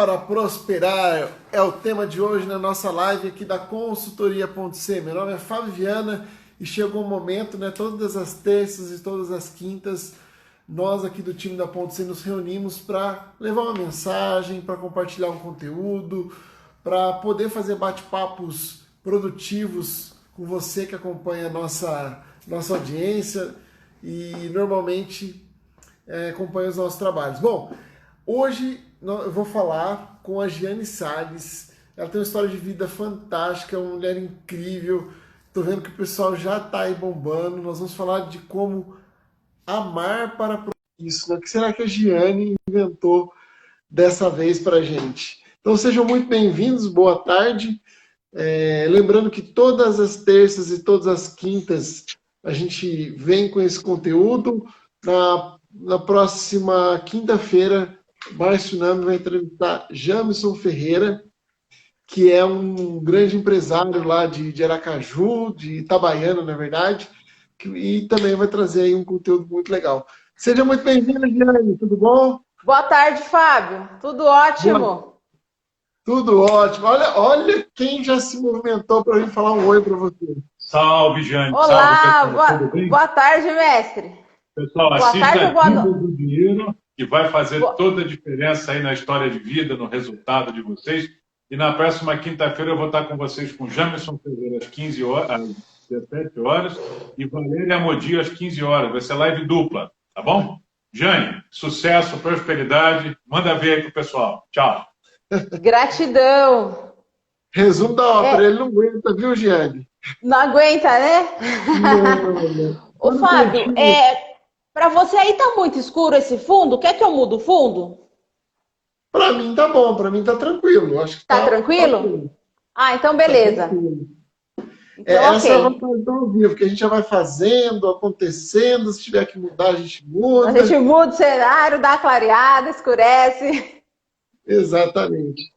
para prosperar é o tema de hoje na nossa live aqui da Consultoria.c. Meu nome é Fábio Viana e chegou o momento, né? Todas as terças e todas as quintas, nós aqui do time da .c nos reunimos para levar uma mensagem, para compartilhar um conteúdo, para poder fazer bate-papos produtivos com você que acompanha a nossa audiência e normalmente acompanha os nossos trabalhos. Bom, hoje eu vou falar com a Giane Salles. Ela tem uma história de vida fantástica, uma mulher incrível. Estou vendo que o pessoal já está aí bombando. Nós vamos falar de como amar para isso. Né? O que será que a Giane inventou dessa vez para a gente? Então sejam muito bem-vindos, boa tarde. Lembrando que todas as terças e todas as quintas a gente vem com esse conteúdo. Na próxima quinta-feira, Márcio Nami vai entrevistar Jamison Ferreira, que é um grande empresário lá de Aracaju, de Itabaiana, na verdade, e também vai trazer aí um conteúdo muito legal. Seja muito bem-vinda, Giane, tudo bom? Boa tarde, Fábio. Tudo ótimo. Tudo ótimo. Olha quem já se movimentou para vir falar um oi para você. Salve, Giane. Olá, Salve, boa tarde, mestre. Pessoal, assista Dicas do Dinheiro, que vai fazer toda a diferença aí na história de vida, no resultado de vocês. E na próxima quinta-feira eu vou estar com vocês com Jamison Ferreira às 15 horas, às 17 horas e Valéria Amodi às 15 horas. Vai ser live dupla, tá bom? Jane, sucesso, prosperidade. Manda ver aí pro pessoal. Tchau. Gratidão. Resumo da ópera, ele não aguenta, viu, Giane? Não aguenta, né? Não. Ô, Fábio, para você aí tá muito escuro esse fundo? Quer que eu mude o fundo? Para mim tá bom, para mim tá tranquilo. Acho que tá tranquilo? Ah, então beleza. Então, essa é a vantagem do ao vivo, que a gente já vai fazendo, acontecendo, se tiver que mudar, a gente muda. A gente muda o cenário, dá uma clareada, escurece. Exatamente.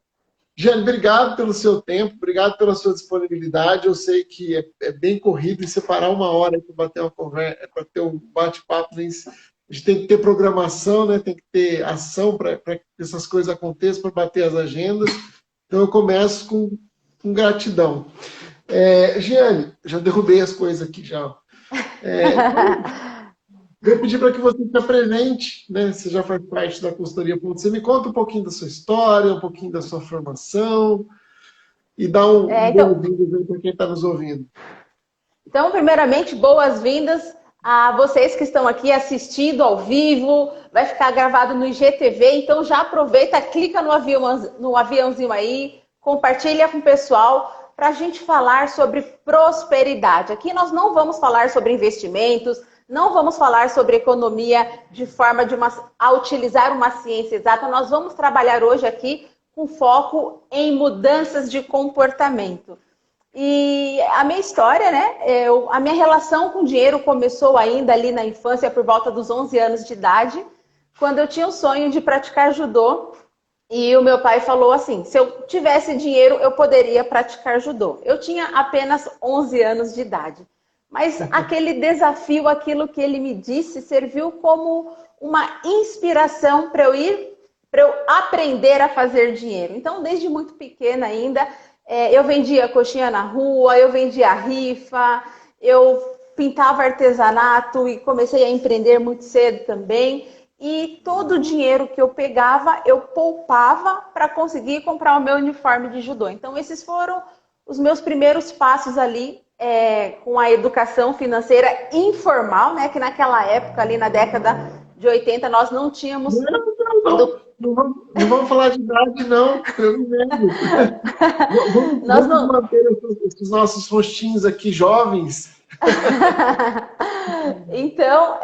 Giane, obrigado pelo seu tempo, obrigado pela sua disponibilidade. Eu sei que é bem corrido e separar uma hora para bater uma conversa, para ter um bate-papo. A gente tem que ter programação, né? Tem que ter ação para que essas coisas aconteçam, para bater as agendas. Então eu começo com gratidão. Giane, já derrubei as coisas aqui já. Vou pedir para que você se apresente, né? Você já faz parte da consultoria.c. Me conta um pouquinho da sua história, um pouquinho da sua formação e dá boas-vindas para quem está nos ouvindo. Então, primeiramente, boas-vindas a vocês que estão aqui assistindo ao vivo. Vai ficar gravado no IGTV, então já aproveita, clica no aviãozinho aí, compartilha com o pessoal para a gente falar sobre prosperidade. Aqui nós não vamos falar sobre investimentos, não vamos falar sobre economia de forma a utilizar uma ciência exata. Nós vamos trabalhar hoje aqui com foco em mudanças de comportamento. E a minha história, né? A minha relação com o dinheiro começou ainda ali na infância, por volta dos 11 anos de idade, quando eu tinha o sonho de praticar judô. E o meu pai falou assim, se eu tivesse dinheiro, eu poderia praticar judô. Eu tinha apenas 11 anos de idade. Mas aquele desafio, aquilo que ele me disse, serviu como uma inspiração para eu aprender a fazer dinheiro. Então, desde muito pequena ainda, eu vendia coxinha na rua, eu vendia rifa, eu pintava artesanato e comecei a empreender muito cedo também. E todo o dinheiro que eu pegava, eu poupava para conseguir comprar o meu uniforme de judô. Então, esses foram os meus primeiros passos ali com a educação financeira informal, né? Que naquela época, ali na década de 80, nós não tínhamos... Não vamos falar de idade, não. Vamos manter os nossos rostinhos aqui jovens. Então,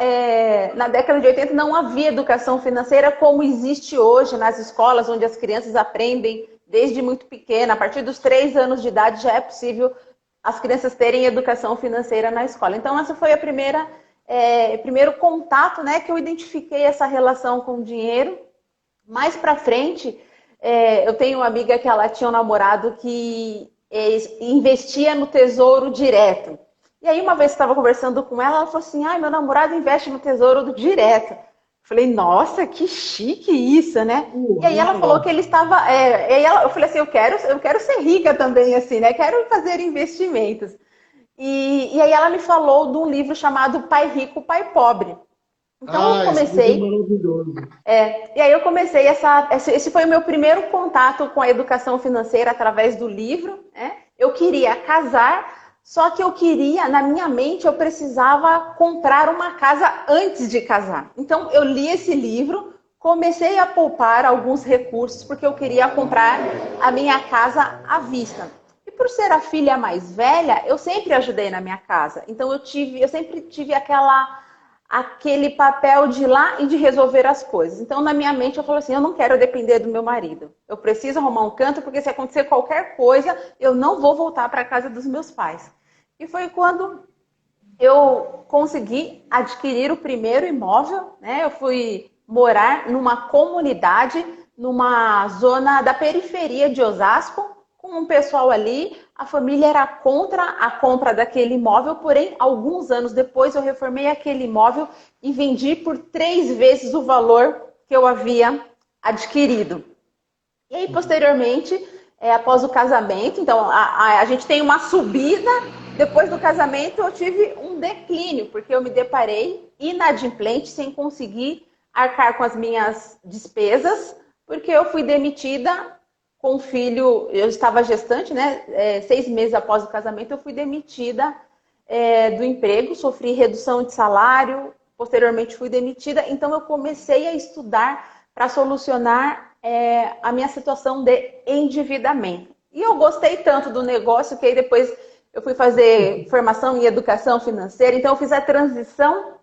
na década de 80 não havia educação financeira como existe hoje nas escolas, onde as crianças aprendem desde muito pequena. A partir dos 3 anos de idade já é possível as crianças terem educação financeira na escola. Então, essa foi a primeiro contato, né, que eu identifiquei essa relação com o dinheiro. Mais pra frente, eu tenho uma amiga que ela tinha um namorado que investia no Tesouro Direto. E aí, uma vez que estava conversando com ela, ela falou assim, meu namorado investe no Tesouro Direto. Falei, nossa, que chique isso, né? E aí ela falou que ele estava. Eu falei assim, eu quero ser rica também, assim, né? Quero fazer investimentos. E aí ela me falou de um livro chamado Pai Rico, Pai Pobre. Então eu Esse livro é comecei. maravilhoso. E aí eu comecei esse foi o meu primeiro contato com a educação financeira através do livro, né? Eu queria casar, só que eu queria, na minha mente, eu precisava comprar uma casa antes de casar. Então eu li esse livro, comecei a poupar alguns recursos porque eu queria comprar a minha casa à vista. E por ser a filha mais velha, eu sempre ajudei na minha casa. Então eu sempre tive aquele papel de ir lá e de resolver as coisas. Então, na minha mente, eu falo assim, eu não quero depender do meu marido. Eu preciso arrumar um canto, porque se acontecer qualquer coisa, eu não vou voltar para a casa dos meus pais. E foi quando eu consegui adquirir o primeiro imóvel, né? Eu fui morar numa comunidade, numa zona da periferia de Osasco, com um pessoal ali. A família era contra a compra daquele imóvel, porém, alguns anos depois eu reformei aquele imóvel e vendi por 3 vezes o valor que eu havia adquirido. E aí, posteriormente, após o casamento, então a gente tem uma subida. Depois do casamento, eu tive um declínio, porque eu me deparei inadimplente, sem conseguir arcar com as minhas despesas, porque eu fui demitida com o filho. Eu estava gestante, né? 6 meses após o casamento, eu fui demitida do emprego, sofri redução de salário, posteriormente fui demitida. Então, eu comecei a estudar para solucionar a minha situação de endividamento. E eu gostei tanto do negócio que aí depois eu fui fazer formação em educação financeira. Então, eu fiz a transição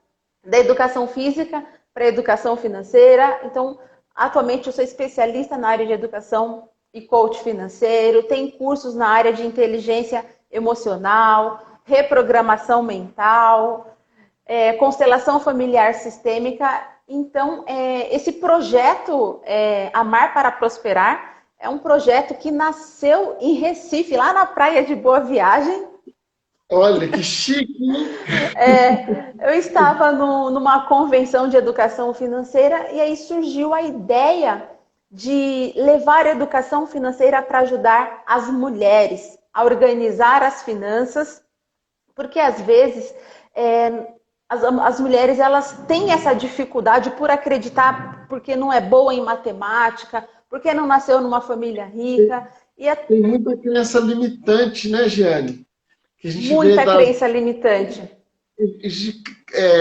da educação física para a educação financeira. Então, atualmente eu sou especialista na área de educação e coach financeiro. Tem cursos na área de inteligência emocional, reprogramação mental, constelação familiar sistêmica. Então, esse projeto Amar para Prosperar é um projeto que nasceu em Recife, lá na praia de Boa Viagem. Olha, que chique! Eu estava numa convenção de educação financeira e aí surgiu a ideia de levar a educação financeira para ajudar as mulheres a organizar as finanças, porque às vezes as mulheres elas têm essa dificuldade por acreditar, porque não é boa em matemática, porque não nasceu numa família rica. Tem muita crença limitante, né, Giane? Que a gente muita crença limitante.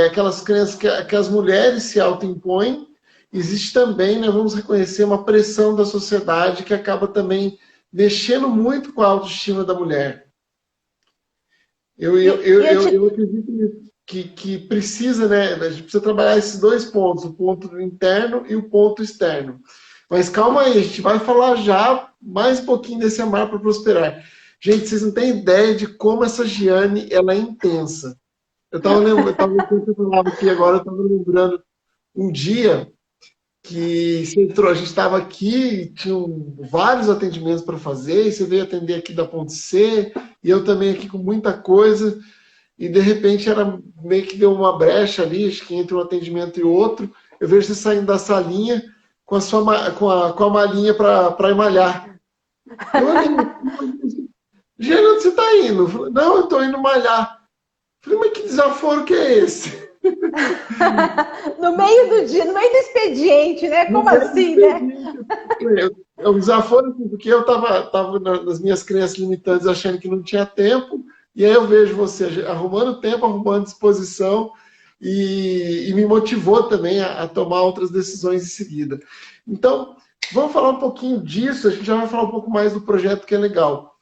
Aquelas crenças que as mulheres se autoimpõem. Existe também, né, vamos reconhecer, uma pressão da sociedade que acaba também mexendo muito com a autoestima da mulher. Eu acredito nisso. Que precisa, né? A gente precisa trabalhar esses 2 pontos, o ponto interno e o ponto externo. Mas calma aí, a gente vai falar já mais um pouquinho desse Amar para Prosperar. Gente, vocês não têm ideia de como essa Giane, ela é intensa. Eu estava lembrando aqui agora, eu estava lembrando um dia que você entrou, a gente estava aqui, tinham vários atendimentos para fazer, e você veio atender aqui da Ponte C, e eu também aqui com muita coisa. E de repente era meio que deu uma brecha ali, acho que entre um atendimento e outro. Eu vejo você saindo da salinha com a malinha para emalhar. Eu olhei, Giane, onde você está indo? Falei, não, eu estou indo malhar. Falei, mas que desaforo que é esse? No meio do dia, no meio do expediente, né? Como assim, né? É um desaforo, porque eu estava nas minhas crenças limitantes achando que não tinha tempo. E aí eu vejo você arrumando tempo, arrumando disposição e me motivou também a tomar outras decisões em seguida. Então, vamos falar um pouquinho disso, a gente já vai falar um pouco mais do projeto que é legal.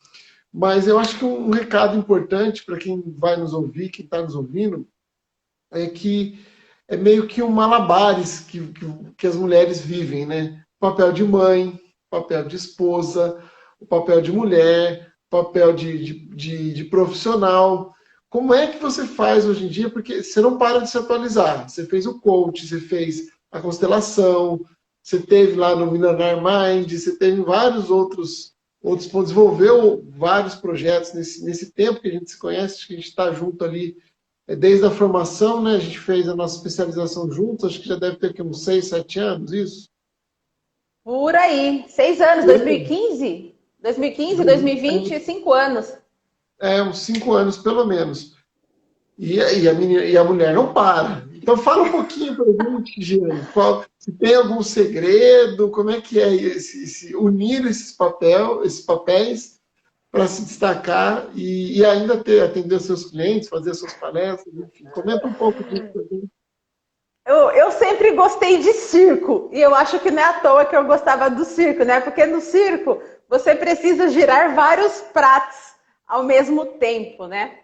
Mas eu acho que um recado importante para quem vai nos ouvir, quem está nos ouvindo, é que é meio que um malabares que as mulheres vivem, né? O papel de mãe, o papel de esposa, o papel de mulher, papel de profissional. Como é que você faz hoje em dia? Porque você não para de se atualizar. Você fez o coach, você fez a constelação, você teve lá no Milionário Mind, você teve vários outros pontos, desenvolveu vários projetos nesse tempo que a gente se conhece, que a gente está junto ali desde a formação, né? A gente fez a nossa especialização juntos, acho que já deve ter aqui uns 6, 7 anos, isso? Por aí. 6 anos, 2015? 2015, 2020, 5 anos. Uns 5 anos pelo menos. E a mulher não para. Então fala um pouquinho para a gente, Giane, se tem algum segredo, como é que é unir esses papéis para se destacar e ainda atender seus clientes, fazer suas palestras, enfim. Comenta um pouco disso para mim. Eu sempre gostei de circo, e eu acho que não é à toa que eu gostava do circo, né? Porque no circo você precisa girar vários pratos ao mesmo tempo, né?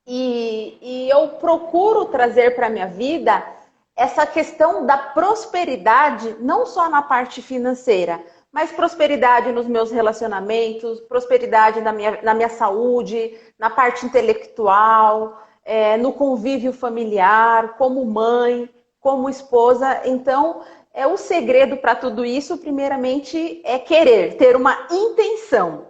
E eu procuro trazer para a minha vida essa questão da prosperidade, não só na parte financeira, mas prosperidade nos meus relacionamentos, prosperidade na minha saúde, na parte intelectual, no convívio familiar, como mãe, como esposa. Então, o segredo para tudo isso, primeiramente, é querer, ter uma intenção.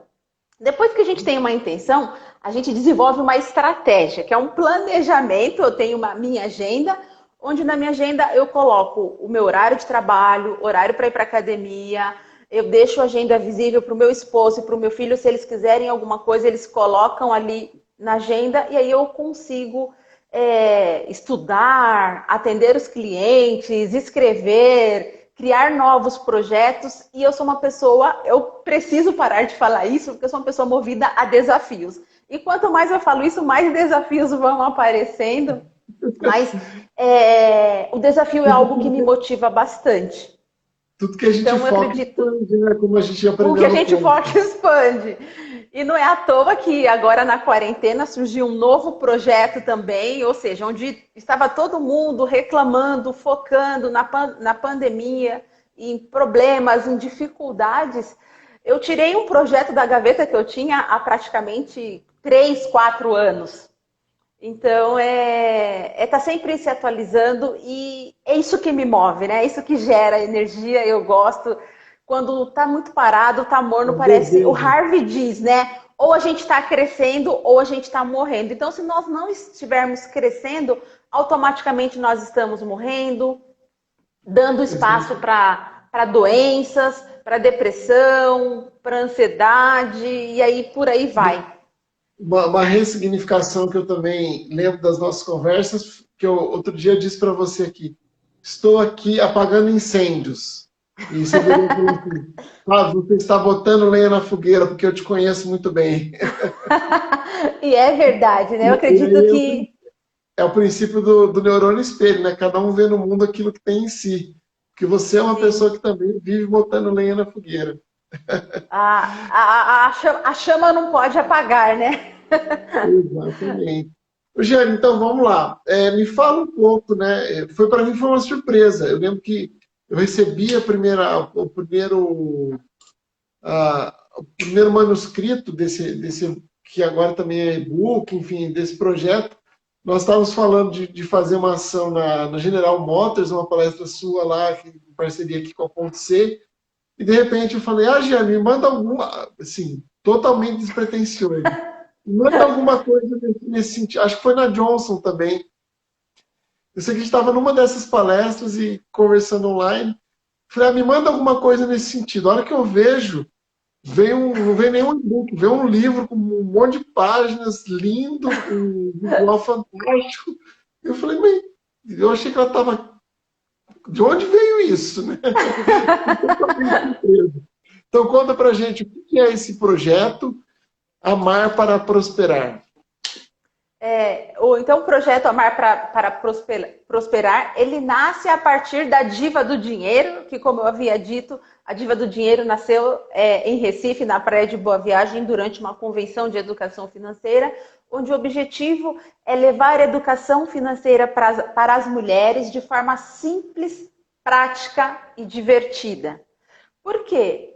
Depois que a gente tem uma intenção, a gente desenvolve uma estratégia, que é um planejamento. Eu tenho minha agenda, onde na minha agenda eu coloco o meu horário de trabalho, horário para ir para academia, eu deixo a agenda visível para o meu esposo e para o meu filho. Se eles quiserem alguma coisa, eles colocam ali na agenda, e aí eu consigo estudar, atender os clientes, escrever, criar novos projetos. E eu sou uma pessoa, eu preciso parar de falar isso, porque eu sou uma pessoa movida a desafios. E quanto mais eu falo isso, mais desafios vão aparecendo. Mas o desafio é algo que me motiva bastante. Tudo que a gente foca expande, né? Como a gente aprendeu. O que a gente foca expande. E não é à toa que agora na quarentena surgiu um novo projeto também, ou seja, onde estava todo mundo reclamando, focando na pandemia, em problemas, em dificuldades. Eu tirei um projeto da gaveta que eu tinha há praticamente 3, 4 anos. Então, tá sempre se atualizando, e é isso que me move, né? É isso que gera energia. Eu gosto. Quando tá muito parado, tá morno, parece... O Harvey diz, né? Ou a gente está crescendo ou a gente está morrendo. Então, se nós não estivermos crescendo, automaticamente nós estamos morrendo, dando espaço para doenças, para depressão, para ansiedade, e aí por aí vai. Uma ressignificação que eu também lembro das nossas conversas, que eu outro dia disse para você aqui: estou aqui apagando incêndios. E você falou assim: você está botando lenha na fogueira, porque eu te conheço muito bem. E é verdade, né? Eu acredito que... É o princípio do neurônio espelho, né? Cada um vê no mundo aquilo que tem em si. Porque você é uma pessoa que também vive botando lenha na fogueira. A chama não pode apagar, né? Exatamente. Rogério, então vamos lá. Me fala um pouco, né? Para mim foi uma surpresa. Eu lembro que eu recebi o primeiro manuscrito desse que agora também é e-book, enfim, desse projeto. Nós estávamos falando de fazer uma ação na General Motors, uma palestra sua lá, em parceria aqui com a Ponto C. E de repente eu falei: Gia, me manda alguma, assim, totalmente despretensioso. Manda alguma coisa nesse sentido. Acho que foi na Johnson também. Eu sei que a gente estava numa dessas palestras e conversando online. Falei: me manda alguma coisa nesse sentido. A hora que eu vejo, não vem nenhum e-book, vem um livro com um monte de páginas, lindo, um visual fantástico. Eu falei: eu achei que ela estava... De onde veio isso, né? Então conta pra gente o que é esse projeto Amar para Prosperar. Então o projeto Amar para Prosperar, ele nasce a partir da Diva do Dinheiro, que, como eu havia dito, a Diva do Dinheiro nasceu em Recife, na Praia de Boa Viagem, durante uma convenção de educação financeira, onde o objetivo é levar a educação financeira para as mulheres de forma simples, prática e divertida. Por quê?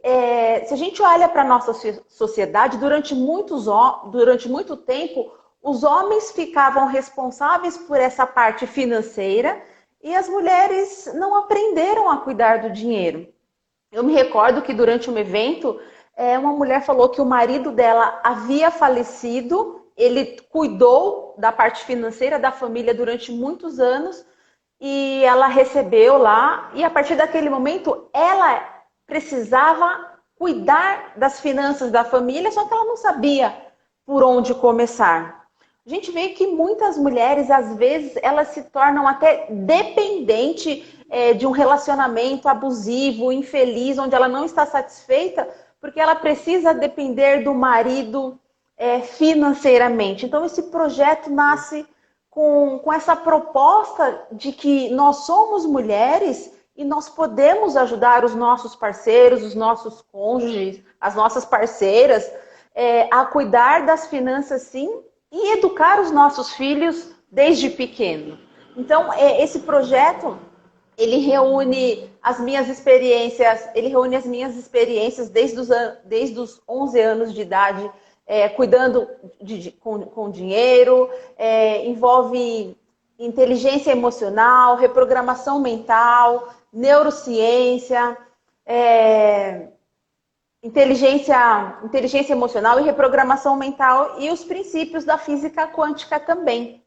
Se a gente olha para a nossa sociedade, durante muito tempo, os homens ficavam responsáveis por essa parte financeira e as mulheres não aprenderam a cuidar do dinheiro. Eu me recordo que durante um evento, uma mulher falou que o marido dela havia falecido ele cuidou da parte financeira da família durante muitos anos e ela recebeu lá, e a partir daquele momento ela precisava cuidar das finanças da família, só que ela não sabia por onde começar. A gente vê que muitas mulheres, às vezes, elas se tornam até dependentes de um relacionamento abusivo, infeliz, onde ela não está satisfeita, porque ela precisa depender do marido financeiramente. Então, esse projeto nasce com essa proposta de que nós somos mulheres e nós podemos ajudar os nossos parceiros, os nossos cônjuges, as nossas parceiras, a cuidar das finanças, sim, e educar os nossos filhos desde pequeno. Então, esse projeto, ele reúne as minhas experiências, desde os 11 anos de idade, cuidando com dinheiro, envolve inteligência emocional, reprogramação mental, neurociência, inteligência emocional e reprogramação mental, e os princípios da física quântica também.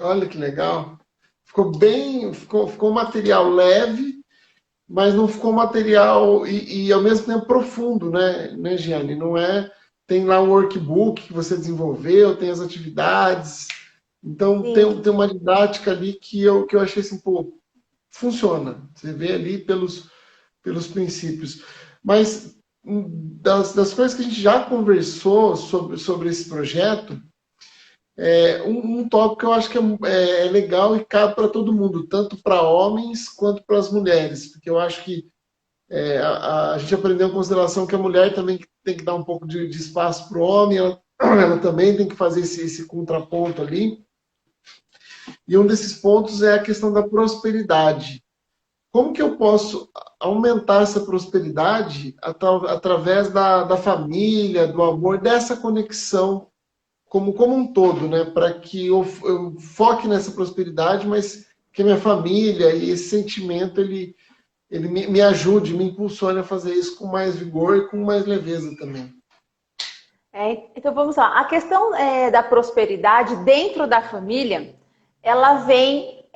Olha que legal. Ficou um material leve, mas não ficou material e ao mesmo tempo profundo, né, Giane? Não é... Tem lá o workbook que você desenvolveu, tem as atividades. Então, tem uma didática ali que eu achei assim, pô, funciona. Você vê ali pelos princípios. Mas das coisas que a gente já conversou sobre esse projeto, um tópico que eu acho que é legal e cabe para todo mundo, tanto para homens quanto para as mulheres, porque eu acho que a gente aprendeu em consideração que a mulher também tem que dar um pouco de espaço para o homem, ela também tem que fazer esse contraponto ali. E um desses pontos é a questão da prosperidade. Como que eu posso aumentar essa prosperidade através da família, do amor, dessa conexão como um todo, né? Para que eu foque nessa prosperidade, mas que a minha família e esse sentimento ele me ajude, me impulsione a fazer isso com mais vigor e com mais leveza também. Então vamos lá. A questão da prosperidade dentro da família, ela vem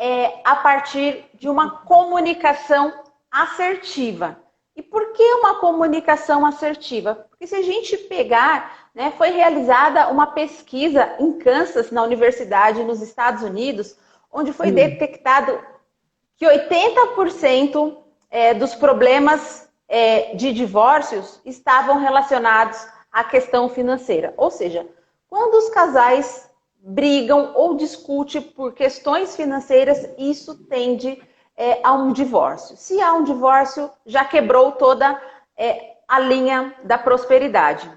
a partir de uma comunicação assertiva. E por que uma comunicação assertiva? Porque se a gente pegar, né, foi realizada uma pesquisa em Kansas, na universidade, nos Estados Unidos, onde foi detectado que 80% dos problemas de divórcios estavam relacionados à questão financeira. Ou seja, quando os casais brigam ou discutem por questões financeiras, isso tende a um divórcio. Se há um divórcio, já quebrou toda a linha da prosperidade.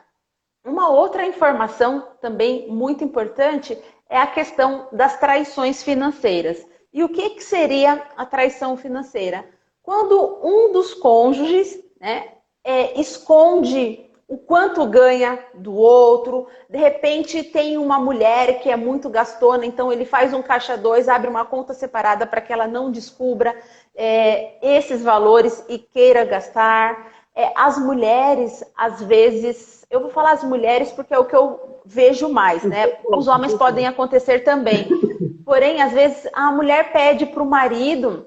Uma outra informação também muito importante é a questão das traições financeiras. E o que seria a traição financeira? Quando um dos cônjuges, né, esconde o quanto ganha do outro, de repente tem uma mulher que é muito gastona, então ele faz um caixa 2, abre uma conta separada para que ela não descubra esses valores e queira gastar. As mulheres, às vezes, eu vou falar as mulheres porque é o que eu vejo mais, né? Os homens podem acontecer também. Porém, às vezes, a mulher pede para o marido: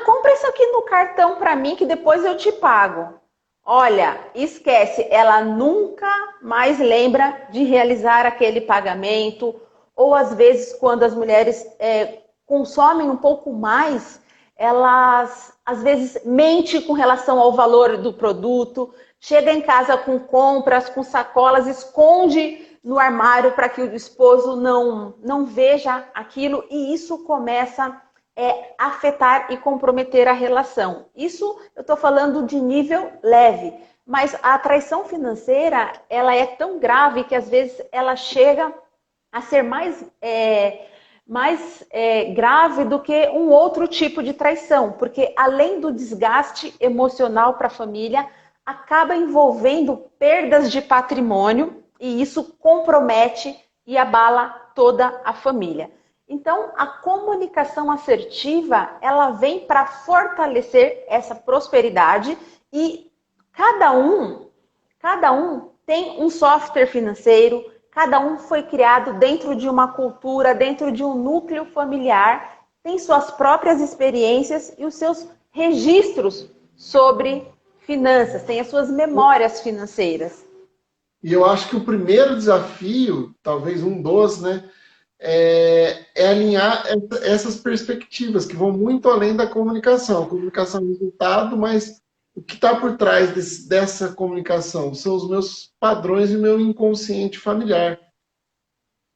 compra isso aqui no cartão para mim que depois eu te pago. Olha, esquece, ela nunca mais lembra de realizar aquele pagamento. Ou às vezes, quando as mulheres consomem um pouco mais, elas às vezes mentem com relação ao valor do produto, chega em casa com compras, com sacolas, esconde no armário para que o esposo não veja aquilo, e isso começa afetar e comprometer a relação. Isso eu estou falando de nível leve, mas a traição financeira, ela é tão grave que às vezes ela chega a ser mais grave do que um outro tipo de traição, porque além do desgaste emocional para a família, acaba envolvendo perdas de patrimônio, e isso compromete e abala toda a família. Então, a comunicação assertiva, ela vem para fortalecer essa prosperidade, e cada um tem um software financeiro cada um foi criado dentro de uma cultura, dentro de um núcleo familiar, tem suas próprias experiências e os seus registros sobre finanças, tem as suas memórias financeiras. E eu acho que o primeiro desafio, talvez um dos, né, é alinhar essas perspectivas que vão muito além da comunicação. A comunicação é o resultado, mas o que está por trás dessa comunicação são os meus padrões e o meu inconsciente familiar.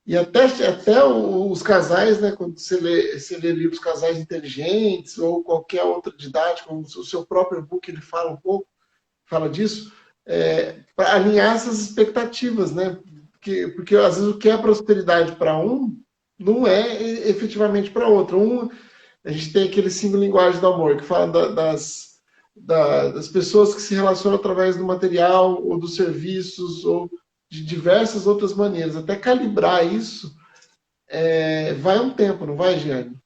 E até os casais, né, quando você lê livros Casais Inteligentes ou qualquer outra didática, como o seu próprio book, ele fala um pouco, fala disso, para alinhar essas expectativas, né? Porque às vezes o que é prosperidade para um não é efetivamente para outro. A gente tem aquele 5 linguagens do amor, que fala das pessoas que se relacionam através do material ou dos serviços ou de diversas outras maneiras. Até calibrar isso vai um tempo, não vai, Giane?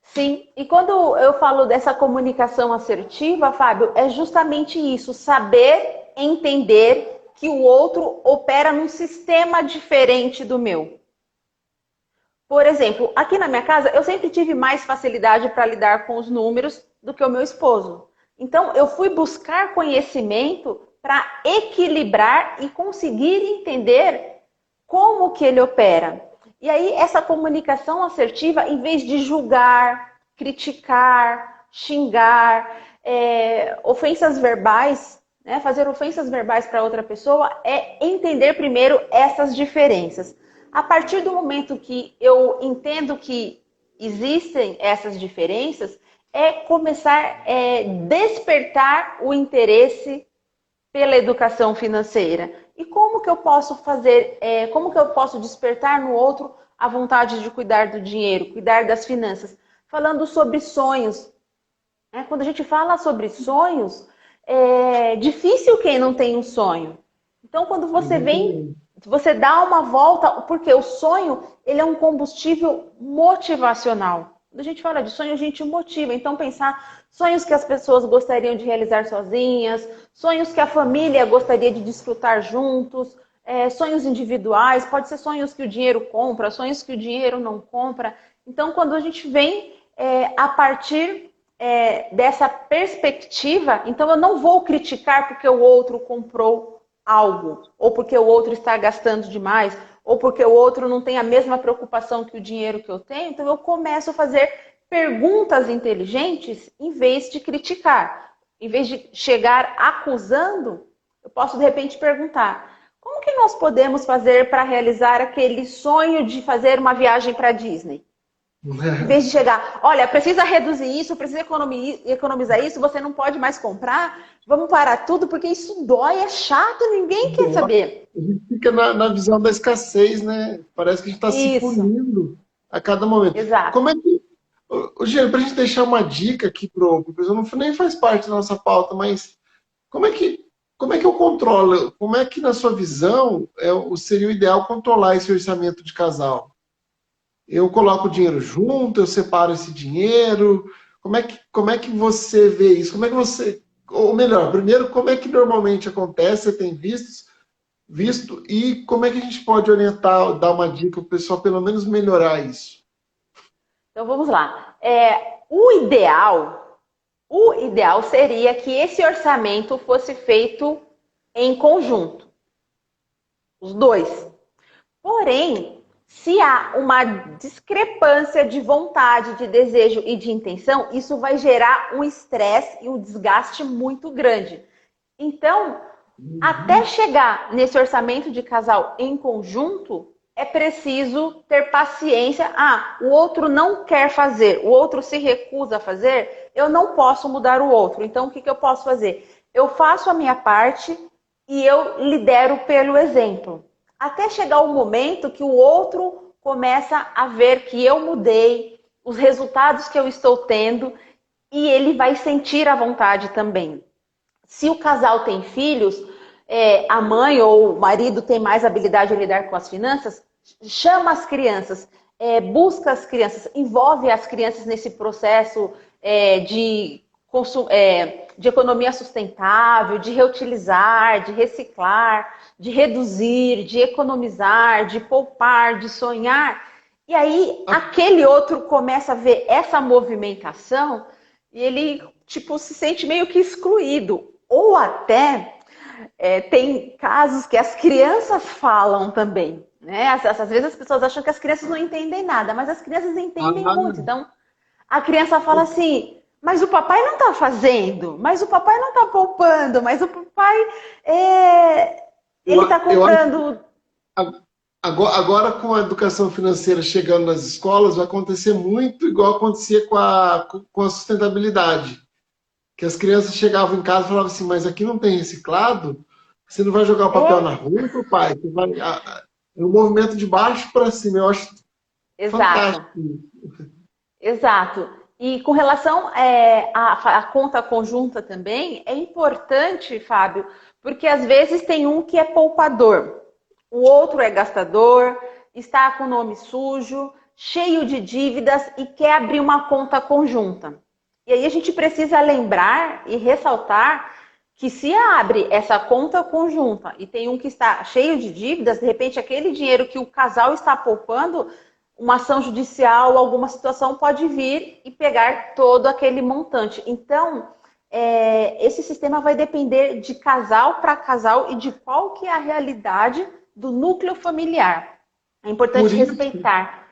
Sim, e quando eu falo dessa comunicação assertiva, Fábio, é justamente isso, saber entender que o outro opera num sistema diferente do meu. Por exemplo, aqui na minha casa, eu sempre tive mais facilidade para lidar com os números do que o meu esposo. Então, eu fui buscar conhecimento para equilibrar e conseguir entender como que ele opera. E aí, essa comunicação assertiva, em vez de julgar, criticar, xingar, ofensas verbais, né, fazer ofensas verbais para outra pessoa, é entender primeiro essas diferenças. A partir do momento que eu entendo que existem essas diferenças, é começar a despertar o interesse pela educação financeira. E como que eu posso fazer, como que eu posso despertar no outro a vontade de cuidar do dinheiro, cuidar das finanças? Falando sobre sonhos. Quando a gente fala sobre sonhos, é difícil quem não tem um sonho. Então, quando você vem, você dá uma volta, porque o sonho, ele é um combustível motivacional. Quando a gente fala de sonho, a gente motiva. Então, pensar sonhos que as pessoas gostariam de realizar sozinhas, sonhos que a família gostaria de desfrutar juntos, sonhos individuais, pode ser sonhos que o dinheiro compra, sonhos que o dinheiro não compra. Então, quando a gente vem a partir dessa perspectiva, então eu não vou criticar porque o outro comprou algo, ou porque o outro está gastando demais, ou porque o outro não tem a mesma preocupação que o dinheiro que eu tenho, então eu começo a fazer perguntas inteligentes em vez de criticar. Em vez de chegar acusando, eu posso de repente perguntar: como que nós podemos fazer para realizar aquele sonho de fazer uma viagem para a Disney? Em vez de chegar, olha, precisa reduzir isso, precisa economizar isso, você não pode mais comprar, vamos parar tudo, porque isso dói, é chato, ninguém quer saber. A gente fica na visão da escassez, né? Parece que a gente está se punindo a cada momento. Exato. Como é que... Gê, para a gente deixar uma dica aqui pro pessoal, não nem faz parte da nossa pauta, mas como é que eu controlo, como é que na sua visão seria o ideal controlar esse orçamento de casal? Eu coloco o dinheiro junto, eu separo esse dinheiro. Como é que você vê isso? Como é que você... Ou melhor, primeiro, como é que normalmente acontece? Você tem visto? E como é que a gente pode orientar, dar uma dica para o pessoal, pelo menos melhorar isso? Então, vamos lá. O ideal seria que esse orçamento fosse feito em conjunto. Os dois. Porém, se há uma discrepância de vontade, de desejo e de intenção, isso vai gerar um estresse e um desgaste muito grande. Então, até chegar nesse orçamento de casal em conjunto, é preciso ter paciência. O outro não quer fazer, o outro se recusa a fazer, eu não posso mudar o outro. Então, o que eu posso fazer? Eu faço a minha parte e eu lidero pelo exemplo. Até chegar o momento que o outro começa a ver que eu mudei, os resultados que eu estou tendo, e ele vai sentir a vontade também. Se o casal tem filhos, a mãe ou o marido tem mais habilidade em lidar com as finanças, chama as crianças, busca as crianças, envolve as crianças nesse processo de de economia sustentável, de reutilizar, de reciclar, de reduzir, de economizar, de poupar, de sonhar. E aí aquele outro começa a ver essa movimentação e ele tipo se sente meio que excluído. Ou até tem casos que as crianças falam também, né? Às vezes as pessoas acham que as crianças não entendem nada, mas as crianças entendem muito. Então a criança fala assim: mas o papai não está fazendo, mas o papai não está poupando, mas o papai ele está comprando. Agora, com a educação financeira chegando nas escolas, vai acontecer muito igual acontecia com a sustentabilidade. Que as crianças chegavam em casa e falavam assim, mas aqui não tem reciclado? Você não vai jogar o papel na rua, papai? É um movimento de baixo para cima, eu acho fantástico. Exato. E com relação à conta conjunta também, é importante, Fábio, porque às vezes tem um que é poupador, o outro é gastador, está com o nome sujo, cheio de dívidas e quer abrir uma conta conjunta. E aí a gente precisa lembrar e ressaltar que se abre essa conta conjunta e tem um que está cheio de dívidas, de repente aquele dinheiro que o casal está poupando, uma ação judicial, alguma situação pode vir e pegar todo aquele montante. Então, esse sistema vai depender de casal para casal e de qual que é a realidade do núcleo familiar. É importante respeitar.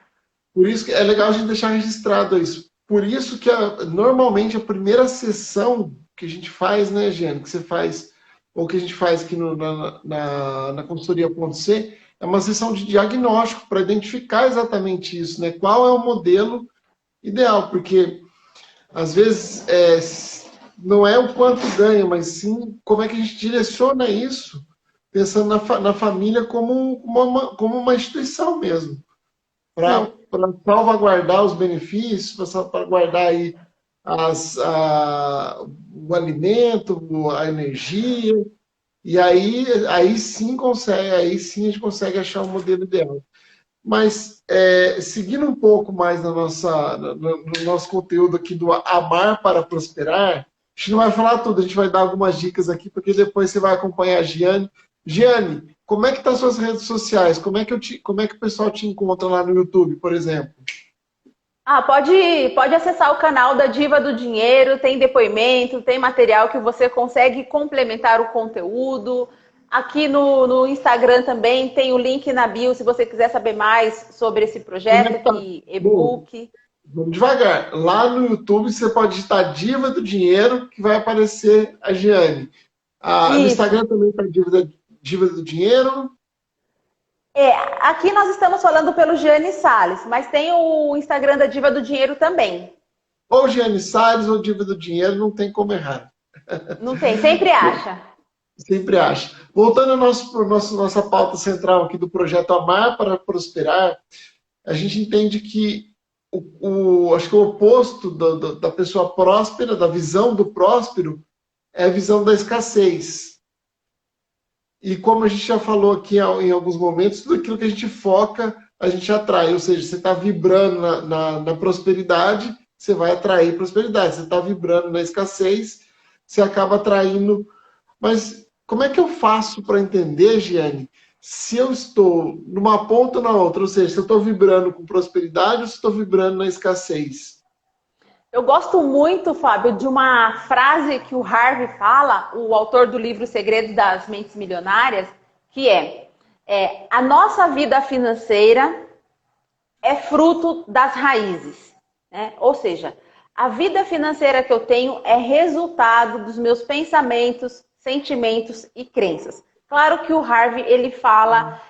Por isso que é legal a gente deixar registrado isso. Por isso que normalmente a primeira sessão que a gente faz, né, Giane, que você faz, ou que a gente faz aqui na consultoria.c, é uma sessão de diagnóstico para identificar exatamente isso, né? Qual é o modelo ideal, porque às vezes não é o quanto ganha, mas sim como é que a gente direciona isso, pensando na família como uma instituição mesmo, para salvaguardar os benefícios, para salvaguardar aí o alimento, a energia, e aí sim a gente consegue achar um modelo ideal. Mas seguindo um pouco mais no nosso conteúdo aqui do Amar para Prosperar, a gente não vai falar tudo, a gente vai dar algumas dicas aqui, porque depois você vai acompanhar a Giane. Giane, como é que estão as suas redes sociais? Como é que o pessoal te encontra lá no YouTube, por exemplo? Pode acessar o canal da Diva do Dinheiro, tem depoimento, tem material que você consegue complementar o conteúdo. Aqui no Instagram também tem o link na bio, se você quiser saber mais sobre esse projeto, e-book. Vamos devagar. Lá no YouTube você pode digitar Diva do Dinheiro, que vai aparecer a Giane. No Instagram também está Diva do Dinheiro. Aqui nós estamos falando pelo Giane Salles, mas tem o Instagram da Diva do Dinheiro também. Ou Giane Salles ou Diva do Dinheiro, não tem como errar. Não tem, sempre acha. Sempre acha. Voltando à nossa pauta central aqui do projeto Amar para Prosperar, a gente entende que acho que o oposto da pessoa próspera, da visão do próspero, é a visão da escassez. E como a gente já falou aqui em alguns momentos, tudo aquilo que a gente foca, a gente atrai. Ou seja, você está vibrando na prosperidade, você vai atrair prosperidade. Você está vibrando na escassez, você acaba atraindo. Mas como é que eu faço para entender, Giane, se eu estou numa ponta ou na outra? Ou seja, se eu estou vibrando com prosperidade ou se estou vibrando na escassez? Eu gosto muito, Fábio, de uma frase que o Harvey fala, o autor do livro Segredos das Mentes Milionárias, que a nossa vida financeira é fruto das raízes, né? Ou seja, a vida financeira que eu tenho é resultado dos meus pensamentos, sentimentos e crenças. Claro que o Harvey ele fala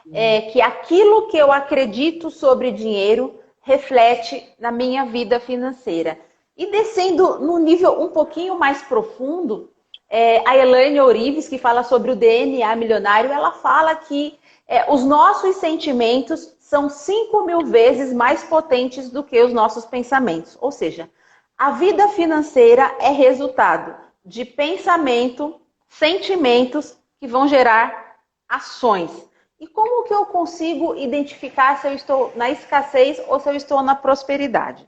que aquilo que eu acredito sobre dinheiro reflete na minha vida financeira. E descendo no nível um pouquinho mais profundo, a Elaine Orives, que fala sobre o DNA milionário, ela fala que os nossos sentimentos são 5.000 vezes mais potentes do que os nossos pensamentos. Ou seja, a vida financeira é resultado de pensamento, sentimentos que vão gerar ações. E como que eu consigo identificar se eu estou na escassez ou se eu estou na prosperidade?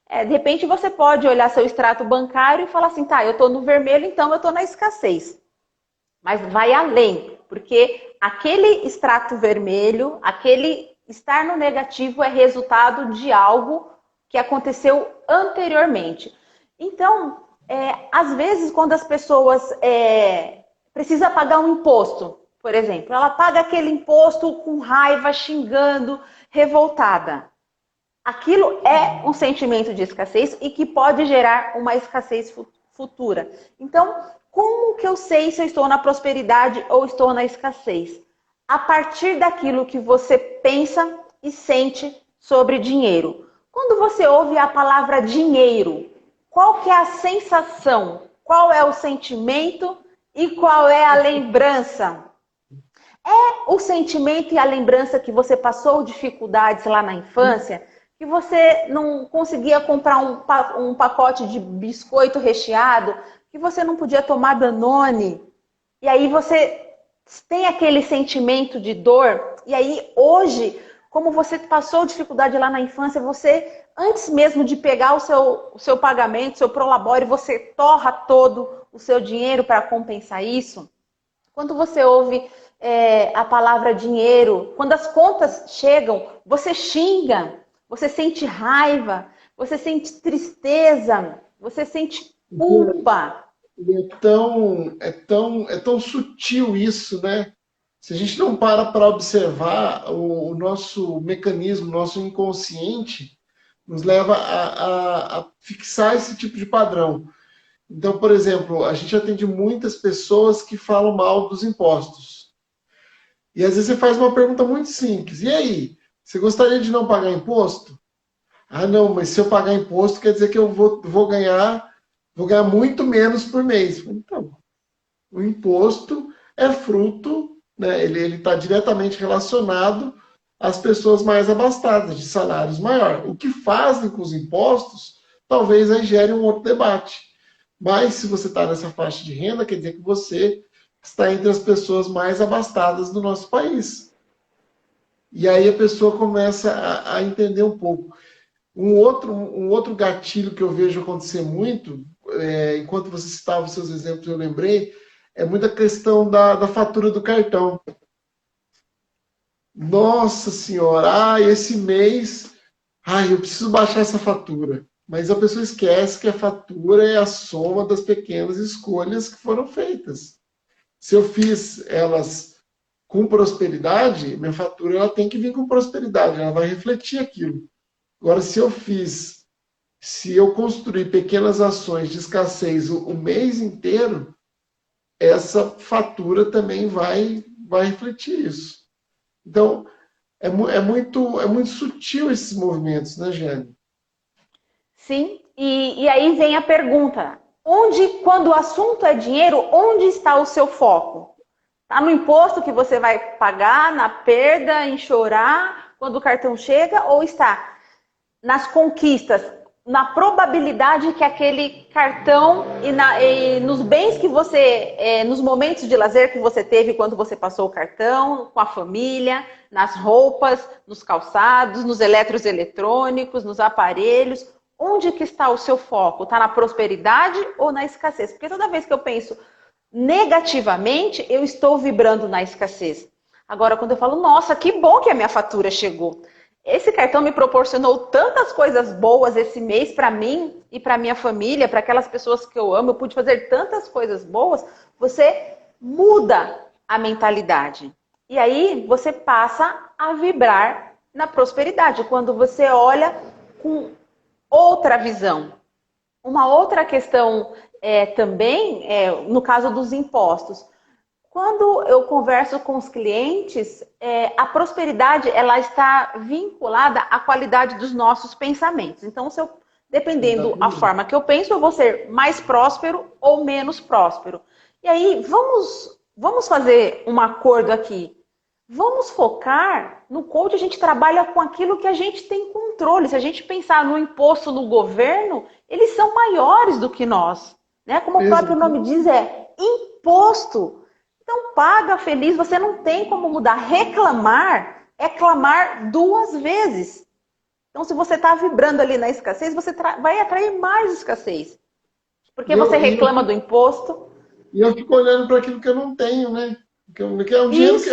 De repente você pode olhar seu extrato bancário e falar assim, tá, eu estou no vermelho, então eu estou na escassez. Mas vai além, porque aquele extrato vermelho, aquele estar no negativo é resultado de algo que aconteceu anteriormente. Então, às vezes, quando as pessoas precisam pagar um imposto, por exemplo, ela paga aquele imposto com raiva, xingando, revoltada. Aquilo é um sentimento de escassez e que pode gerar uma escassez futura. Então, como que eu sei se eu estou na prosperidade ou estou na escassez? A partir daquilo que você pensa e sente sobre dinheiro. Quando você ouve a palavra dinheiro, qual que é a sensação? Qual é o sentimento e qual é a lembrança? É o sentimento e a lembrança que você passou dificuldades lá na infância? Que você não conseguia comprar um pacote de biscoito recheado, que você não podia tomar Danone, e aí você tem aquele sentimento de dor, e aí hoje, como você passou dificuldade lá na infância, você, antes mesmo de pegar o seu pagamento, seu prolabore, você torra todo o seu dinheiro para compensar isso. Quando você ouve a palavra dinheiro, quando as contas chegam, você xinga. Você sente raiva, você sente tristeza, você sente culpa. É tão sutil isso, né? Se a gente não para observar, o nosso mecanismo, o nosso inconsciente, nos leva a fixar esse tipo de padrão. Então, por exemplo, a gente atende muitas pessoas que falam mal dos impostos. E às vezes você faz uma pergunta muito simples. E aí? Você gostaria de não pagar imposto? Ah, não, mas se eu pagar imposto, quer dizer que eu vou ganhar muito menos por mês. Então, o imposto é fruto, né, ele está diretamente relacionado às pessoas mais abastadas, de salários maiores. O que fazem com os impostos, talvez aí gere um outro debate. Mas se você está nessa faixa de renda, quer dizer que você está entre as pessoas mais abastadas do nosso país. E aí a pessoa começa a entender um pouco. Um outro gatilho que eu vejo acontecer muito, enquanto você citava os seus exemplos, eu lembrei, é muita questão da fatura do cartão. Nossa Senhora, esse mês, eu preciso baixar essa fatura. Mas a pessoa esquece que a fatura é a soma das pequenas escolhas que foram feitas. Se eu fiz elas com prosperidade, minha fatura ela tem que vir com prosperidade, ela vai refletir aquilo. Agora, se eu construir pequenas ações de escassez o mês inteiro, essa fatura também vai refletir isso. Então, é muito sutil esses movimentos, né, Jane? Sim, e aí vem a pergunta, quando o assunto é dinheiro, onde está o seu foco? Está no imposto que você vai pagar, na perda, em chorar, quando o cartão chega, ou está nas conquistas, na probabilidade que aquele cartão e nos bens que você, nos momentos de lazer que você teve quando você passou o cartão, com a família, nas roupas, nos calçados, nos eletrônicos, nos aparelhos, onde que está o seu foco? Está na prosperidade ou na escassez? Porque toda vez que eu penso negativamente, eu estou vibrando na escassez. Agora, quando eu falo, nossa, que bom que a minha fatura chegou. Esse cartão me proporcionou tantas coisas boas esse mês para mim e para minha família, para aquelas pessoas que eu amo. Eu pude fazer tantas coisas boas. Você muda a mentalidade. E aí você passa a vibrar na prosperidade. Quando você olha com outra visão. Uma outra questão também, no caso dos impostos. Quando eu converso com os clientes, a prosperidade ela está vinculada à qualidade dos nossos pensamentos. Então, dependendo da forma que eu penso, eu vou ser mais próspero ou menos próspero. E aí, vamos fazer um acordo aqui. Vamos focar no coach, a gente trabalha com aquilo que a gente tem controle. Se a gente pensar no imposto no governo, eles são maiores do que nós. Né? Como o próprio nome diz, é imposto. Então paga feliz, você não tem como mudar. Reclamar é clamar duas vezes. Então, se você está vibrando ali na escassez, você vai atrair mais escassez. Porque você reclama do imposto. E eu fico olhando para aquilo que eu não tenho, né? Que é um dinheiro que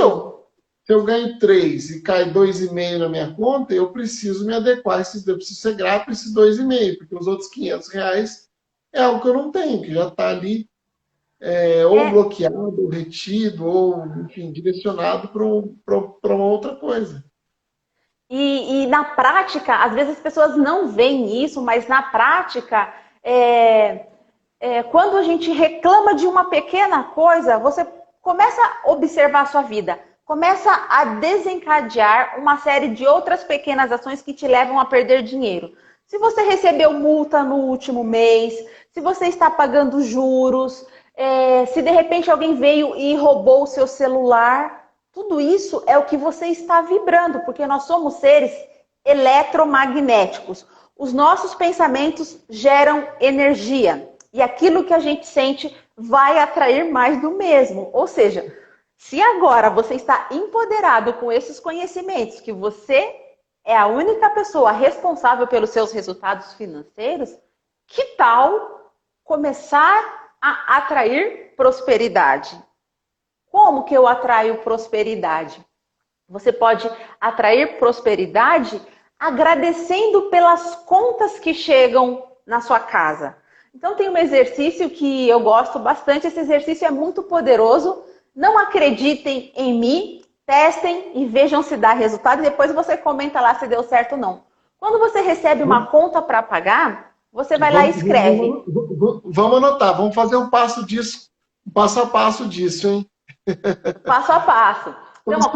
se eu ganho 3 e cai 2,5 na minha conta, eu preciso me adequar, eu preciso ser grato a esses 2,5, porque os outros R$ 500 é algo que eu não tenho, que já está ali ou bloqueado, ou retido, ou, enfim, direcionado para uma outra coisa. E na prática, às vezes as pessoas não veem isso, mas na prática, quando a gente reclama de uma pequena coisa, você começa a observar a sua vida, começa a desencadear uma série de outras pequenas ações que te levam a perder dinheiro. Se você recebeu multa no último mês, se você está pagando juros, se de repente alguém veio e roubou o seu celular, tudo isso é o que você está vibrando, porque nós somos seres eletromagnéticos. Os nossos pensamentos geram energia e aquilo que a gente sente vai atrair mais do mesmo. Ou seja, se agora você está empoderado com esses conhecimentos, que você é a única pessoa responsável pelos seus resultados financeiros, que tal começar a atrair prosperidade? Como que eu atraio prosperidade? Você pode atrair prosperidade agradecendo pelas contas que chegam na sua casa. Então tem um exercício que eu gosto bastante, esse exercício é muito poderoso. Não acreditem em mim, testem e vejam se dá resultado. E depois você comenta lá se deu certo ou não. Quando você recebe uma conta para pagar, você vai lá e escreve. Vamos anotar, vamos fazer um passo a passo disso, hein? Passo a passo. Então,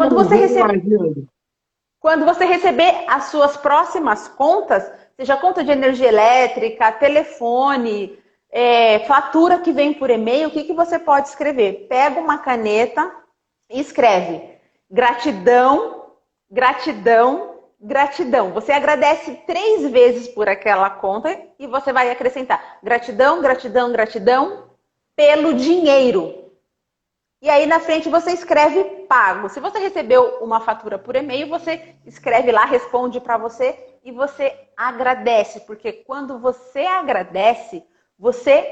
quando você receber as suas próximas contas, seja conta de energia elétrica, telefone, fatura que vem por e-mail, o que você pode escrever? Pega uma caneta e escreve gratidão, gratidão, gratidão. Você agradece 3 vezes por aquela conta e você vai acrescentar gratidão, gratidão, gratidão pelo dinheiro. E aí na frente você escreve pago. Se você recebeu uma fatura por e-mail, você escreve lá, responde para você e você agradece. Porque quando você agradece, você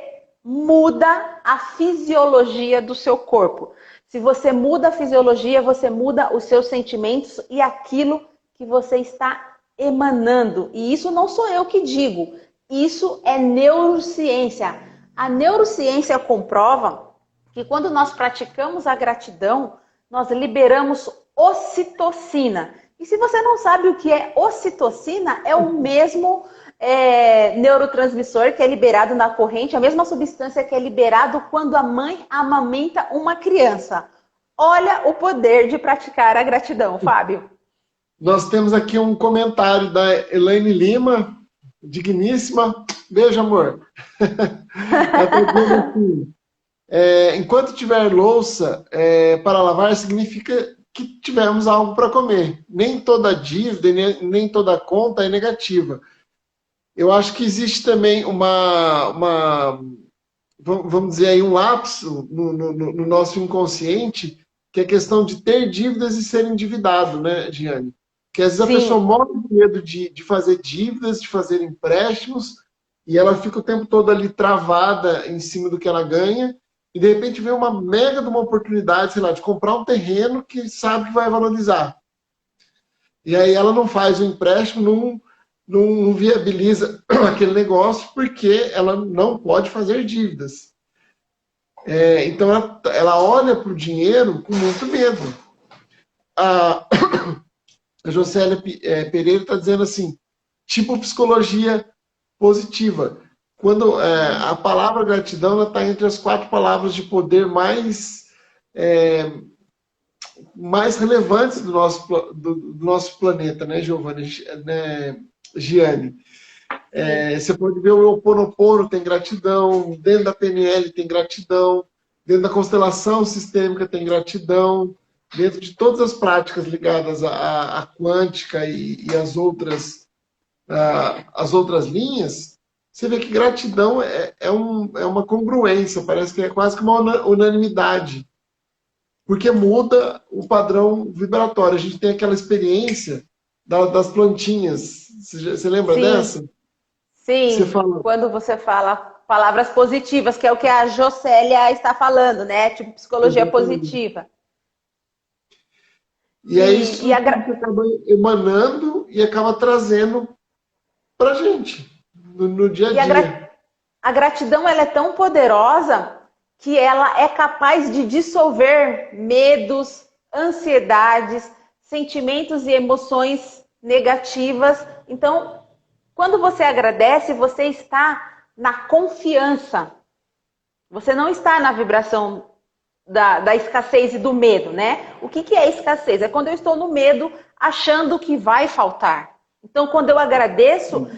muda a fisiologia do seu corpo. Se você muda a fisiologia, você muda os seus sentimentos e aquilo que você está emanando. E isso não sou eu que digo. Isso é neurociência. A neurociência comprova que quando nós praticamos a gratidão, nós liberamos ocitocina. E se você não sabe o que é ocitocina, é o mesmo neurotransmissor que é liberado na corrente, a mesma substância que é liberado quando a mãe amamenta uma criança. Olha o poder de praticar a gratidão, Fábio. Nós temos aqui um comentário da Elaine Lima, digníssima. Beijo, amor. Ela está dizendo assim, enquanto tiver louça para lavar, significa que tivemos algo para comer. Nem toda dívida, nem toda conta é negativa. Eu acho que existe também vamos dizer aí, um lapso no nosso inconsciente, que é a questão de ter dívidas e ser endividado, né, Giane? Que às vezes a pessoa morre de medo de fazer dívidas, de fazer empréstimos, e ela fica o tempo todo ali travada em cima do que ela ganha, e de repente vem uma mega de uma oportunidade, sei lá, de comprar um terreno que sabe que vai valorizar. E aí ela não faz o empréstimo, não viabiliza aquele negócio, porque ela não pode fazer dívidas. Então ela olha para o dinheiro com muito medo. A Jocélia Pereira está dizendo assim, tipo psicologia positiva. Quando a palavra gratidão está entre as 4 palavras de poder mais relevantes do nosso planeta, né, Giovana, Giane? Você pode ver o Ho Oponopono tem gratidão, dentro da PNL tem gratidão, dentro da constelação sistêmica tem gratidão, dentro de todas as práticas ligadas à quântica e as outras linhas, você vê que gratidão é uma congruência, parece que é quase que uma unanimidade, porque muda o padrão vibratório. A gente tem aquela experiência das plantinhas. Você lembra Sim. dessa? Sim, quando você fala palavras positivas, que é o que a Jocélia está falando, né? Tipo, psicologia positiva. E é isso que acaba emanando e acaba trazendo pra gente, no dia a dia. A gratidão, ela é tão poderosa que ela é capaz de dissolver medos, ansiedades, sentimentos e emoções negativas. Então, quando você agradece, você está na confiança. Você não está na vibração da escassez e do medo, né? O que é escassez? É quando eu estou no medo, achando que vai faltar. Então, quando eu agradeço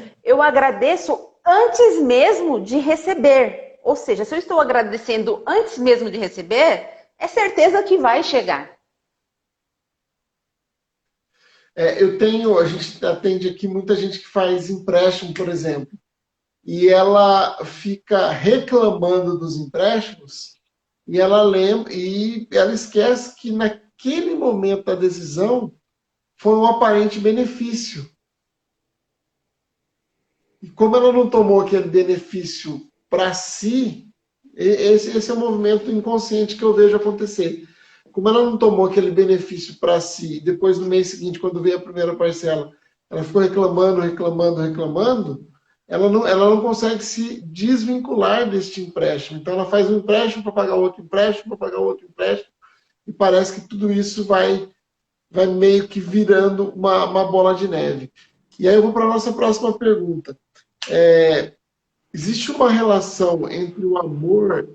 antes mesmo de receber. Ou seja, se eu estou agradecendo antes mesmo de receber, é certeza que vai chegar. A gente atende aqui muita gente que faz empréstimo, por exemplo, e ela fica reclamando dos empréstimos e ela lembra e ela esquece que naquele momento da decisão foi um aparente benefício. E como ela não tomou aquele benefício para si, esse é o movimento inconsciente que eu vejo acontecer. Como ela não tomou aquele benefício para si, depois no mês seguinte, quando veio a primeira parcela, ela ficou reclamando, ela não consegue se desvincular deste empréstimo. Então ela faz um empréstimo para pagar outro empréstimo, para pagar outro empréstimo, e parece que tudo isso vai meio que virando uma bola de neve. E aí eu vou para a nossa próxima pergunta. Existe uma relação entre o amor...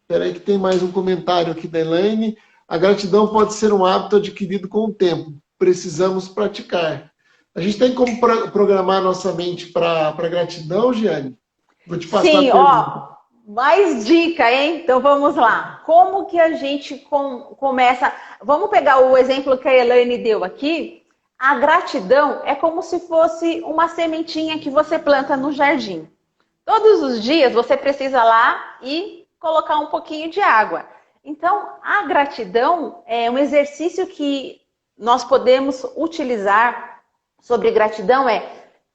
Espera aí que tem mais um comentário aqui da Elaine. A gratidão pode ser um hábito adquirido com o tempo. Precisamos praticar. A gente tem como programar nossa mente para gratidão, Giane? Vou te passar a pergunta. Mais dica, hein? Então vamos lá. Como que a gente começa... Vamos pegar o exemplo que a Elaine deu aqui. A gratidão é como se fosse uma sementinha que você planta no jardim. Todos os dias você precisa lá e colocar um pouquinho de água. Então, a gratidão é um exercício que nós podemos utilizar sobre gratidão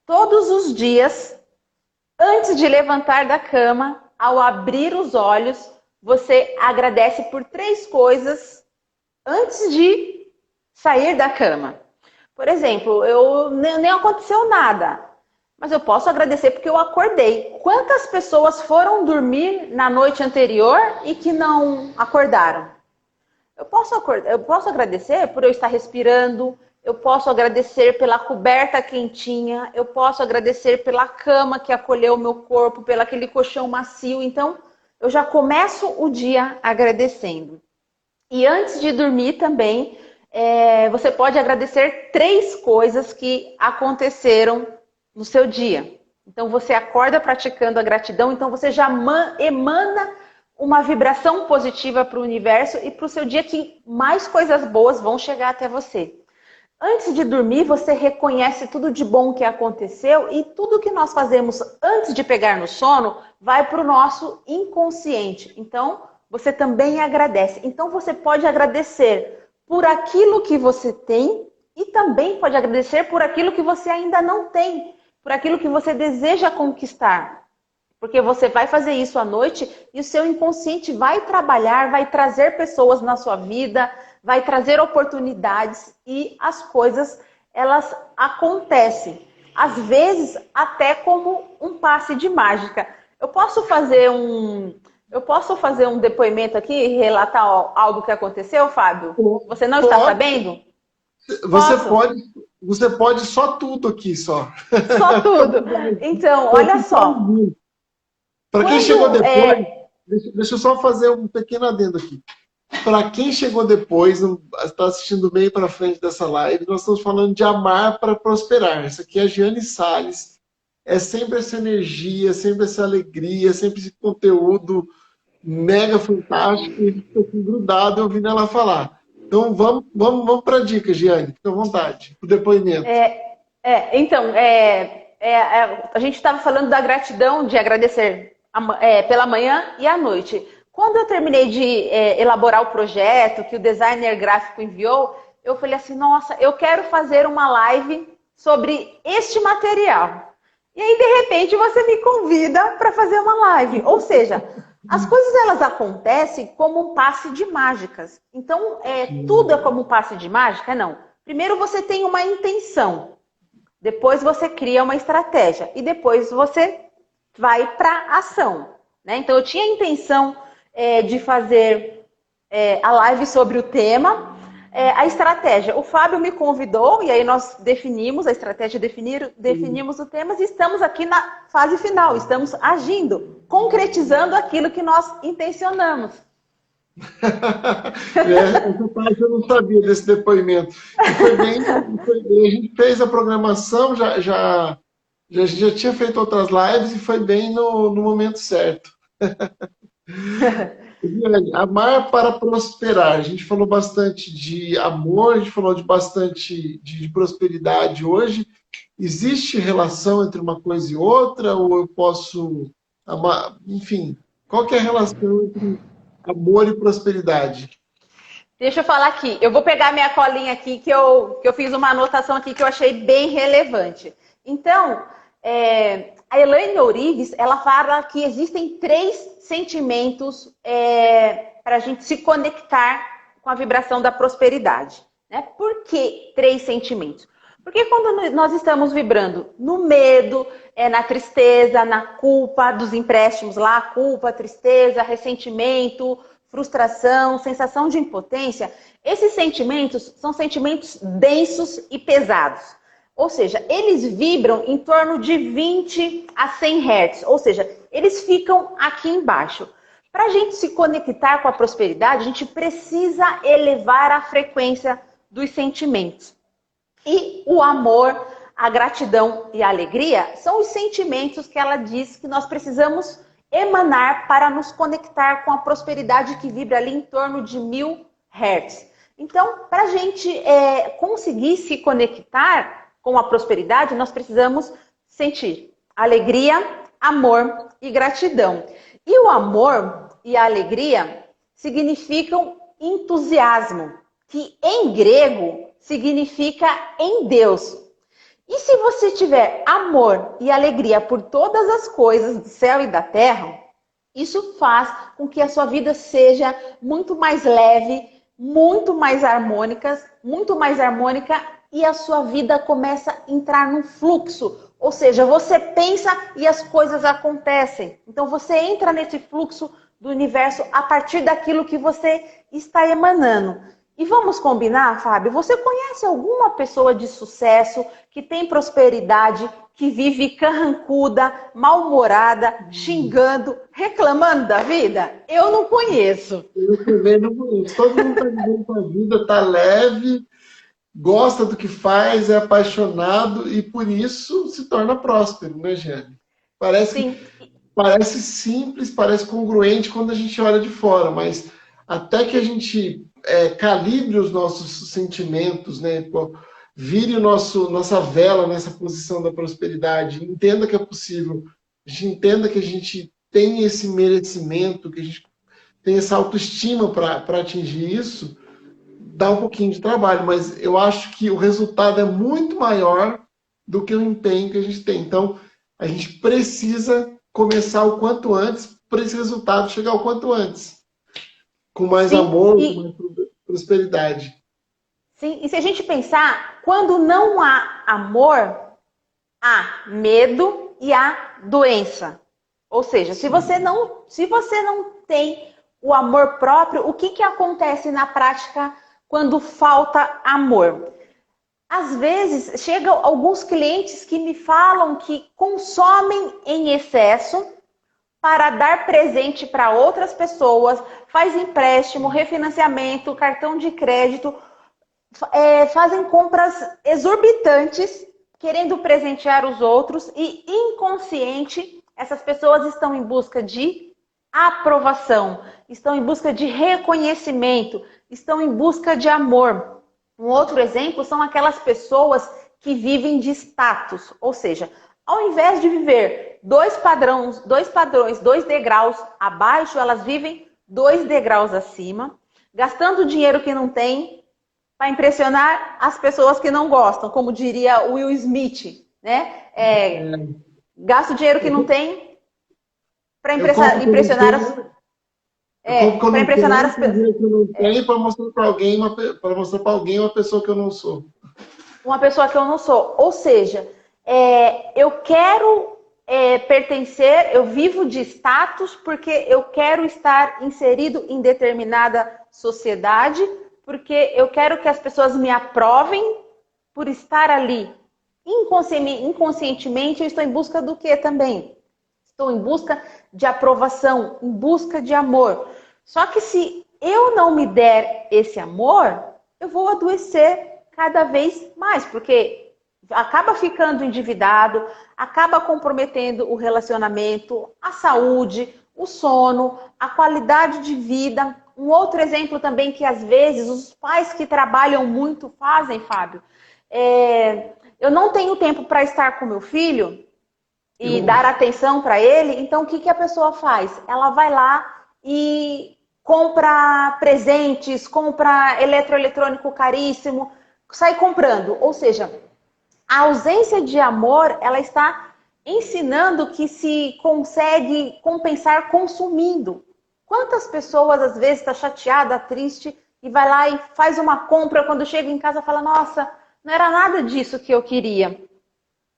todos os dias, antes de levantar da cama, ao abrir os olhos, você agradece por 3 coisas antes de sair da cama. Por exemplo, nem aconteceu nada, mas eu posso agradecer porque eu acordei. Quantas pessoas foram dormir na noite anterior e que não acordaram? Eu posso agradecer por eu estar respirando, eu posso agradecer pela coberta quentinha, eu posso agradecer pela cama que acolheu o meu corpo, pelo aquele colchão macio. Então, eu já começo o dia agradecendo. E antes de dormir também, você pode agradecer 3 coisas que aconteceram no seu dia. Então, você acorda praticando a gratidão, então você já emana uma vibração positiva para o universo e para o seu dia que mais coisas boas vão chegar até você. Antes de dormir, você reconhece tudo de bom que aconteceu e tudo que nós fazemos antes de pegar no sono vai para o nosso inconsciente. Então, você também agradece. Então, você pode agradecer por aquilo que você tem e também pode agradecer por aquilo que você ainda não tem, por aquilo que você deseja conquistar. Porque você vai fazer isso à noite e o seu inconsciente vai trabalhar, vai trazer pessoas na sua vida, vai trazer oportunidades e as coisas, elas acontecem. Às vezes, até como um passe de mágica. Eu posso fazer um depoimento aqui e relatar algo que aconteceu, Fábio? Você não está sabendo? Você pode só tudo aqui, só. Só tudo. Então, olha só. Para quem chegou depois, deixa eu só fazer um pequeno adendo aqui. Para quem chegou depois, está assistindo bem para frente dessa live, nós estamos falando de amar para prosperar. Isso aqui é a Giane Salles. É sempre essa energia, sempre essa alegria, sempre esse conteúdo mega fantástico e fica aqui grudado ouvindo ela falar. Então vamos para a dica, Giane, fica à vontade, o depoimento. A gente estava falando da gratidão, de agradecer pela manhã e à noite. Quando eu terminei de elaborar o projeto que o designer gráfico enviou, eu falei assim, nossa, eu quero fazer uma live sobre este material. E aí, de repente, você me convida para fazer uma live. Ou seja, as coisas elas acontecem como um passe de mágicas. Então, tudo é como um passe de mágica? Não. Primeiro você tem uma intenção. Depois você cria uma estratégia. E depois você vai para a ação. Né? Então, eu tinha a intenção de fazer a live sobre o tema. A estratégia, o Fábio me convidou e aí nós definimos a estratégia, definimos o tema e estamos aqui na fase final, estamos agindo, concretizando aquilo que nós intencionamos. Essa parte eu não sabia desse depoimento. E foi bem, a gente fez a programação, já tinha feito outras lives e foi bem no momento certo. Amar para prosperar. A gente falou bastante de amor, a gente falou bastante de prosperidade hoje. Existe relação entre uma coisa e outra? Ou eu posso amar? Enfim, qual que é a relação entre amor e prosperidade? Deixa eu falar aqui. Eu vou pegar minha colinha aqui, que eu fiz uma anotação aqui que eu achei bem relevante. Então, a Elaine Orives, ela fala que existem 3 sentimentos para a gente se conectar com a vibração da prosperidade. Né? Por que 3 sentimentos? Porque quando nós estamos vibrando no medo, na tristeza, na culpa dos empréstimos lá, culpa, tristeza, ressentimento, frustração, sensação de impotência, esses sentimentos são sentimentos densos e pesados. Ou seja, eles vibram em torno de 20 a 100 Hz. Ou seja, eles ficam aqui embaixo. Para a gente se conectar com a prosperidade, a gente precisa elevar a frequência dos sentimentos. E o amor, a gratidão e a alegria são os sentimentos que ela diz que nós precisamos emanar para nos conectar com a prosperidade que vibra ali em torno de 1000 Hz. Então, para a gente conseguir se conectar com a prosperidade, nós precisamos sentir alegria, amor e gratidão. E o amor e a alegria significam entusiasmo, que em grego significa em Deus. E se você tiver amor e alegria por todas as coisas do céu e da terra, isso faz com que a sua vida seja muito mais leve, muito mais harmônica, e a sua vida começa a entrar num fluxo. Ou seja, você pensa e as coisas acontecem. Então você entra nesse fluxo do universo a partir daquilo que você está emanando. E vamos combinar, Fábio? Você conhece alguma pessoa de sucesso, que tem prosperidade, que vive carrancuda, mal-humorada, xingando, reclamando da vida? Eu não conheço. Eu também não conheço. Todo mundo está vivendo a vida, está leve, gosta do que faz, é apaixonado e por isso se torna próspero, né, Jane? Parece simples, parece congruente quando a gente olha de fora, mas até que a gente calibre os nossos sentimentos, né? Vire nossa vela nessa posição da prosperidade, entenda que é possível, a gente entenda que a gente tem esse merecimento, que a gente tem essa autoestima para atingir isso, dá um pouquinho de trabalho, mas eu acho que o resultado é muito maior do que o empenho que a gente tem. Então, a gente precisa começar o quanto antes para esse resultado chegar o quanto antes. Com mais amor, com mais prosperidade. Sim, e se a gente pensar, quando não há amor, há medo e há doença. Ou seja, se você não tem o amor próprio, o que acontece na prática quando falta amor? Às vezes, chegam alguns clientes que me falam que consomem em excesso para dar presente para outras pessoas, faz empréstimo, refinanciamento, cartão de crédito, fazem compras exorbitantes, querendo presentear os outros e inconsciente, essas pessoas estão em busca de aprovação, estão em busca de reconhecimento, estão em busca de amor. Um outro exemplo são aquelas pessoas que vivem de status, ou seja, ao invés de viver dois degraus abaixo, elas vivem 2 degraus acima, gastando dinheiro que não tem, para impressionar as pessoas que não gostam, como diria Will Smith, né? Gasto dinheiro que não tem para impressionar as para impressionar as pessoas. Para mostrar para alguém, uma pessoa que eu não sou. Uma pessoa que eu não sou. Ou seja, eu quero pertencer, eu vivo de status porque eu quero estar inserido em determinada sociedade, porque eu quero que as pessoas me aprovem por estar ali. Inconscientemente, eu estou em busca do quê também? Estou em busca de aprovação, em busca de amor. Só que se eu não me der esse amor, eu vou adoecer cada vez mais, porque acaba ficando endividado, acaba comprometendo o relacionamento, a saúde, o sono, a qualidade de vida. Um outro exemplo também que às vezes os pais que trabalham muito fazem, Fábio, eu não tenho tempo para estar com meu filho e dar atenção para ele, então o que a pessoa faz? Ela vai lá e compra presentes, compra eletroeletrônico caríssimo, sai comprando. Ou seja, a ausência de amor, ela está ensinando que se consegue compensar consumindo. Quantas pessoas às vezes está chateada, triste e vai lá e faz uma compra, quando chega em casa fala, nossa, não era nada disso que eu queria.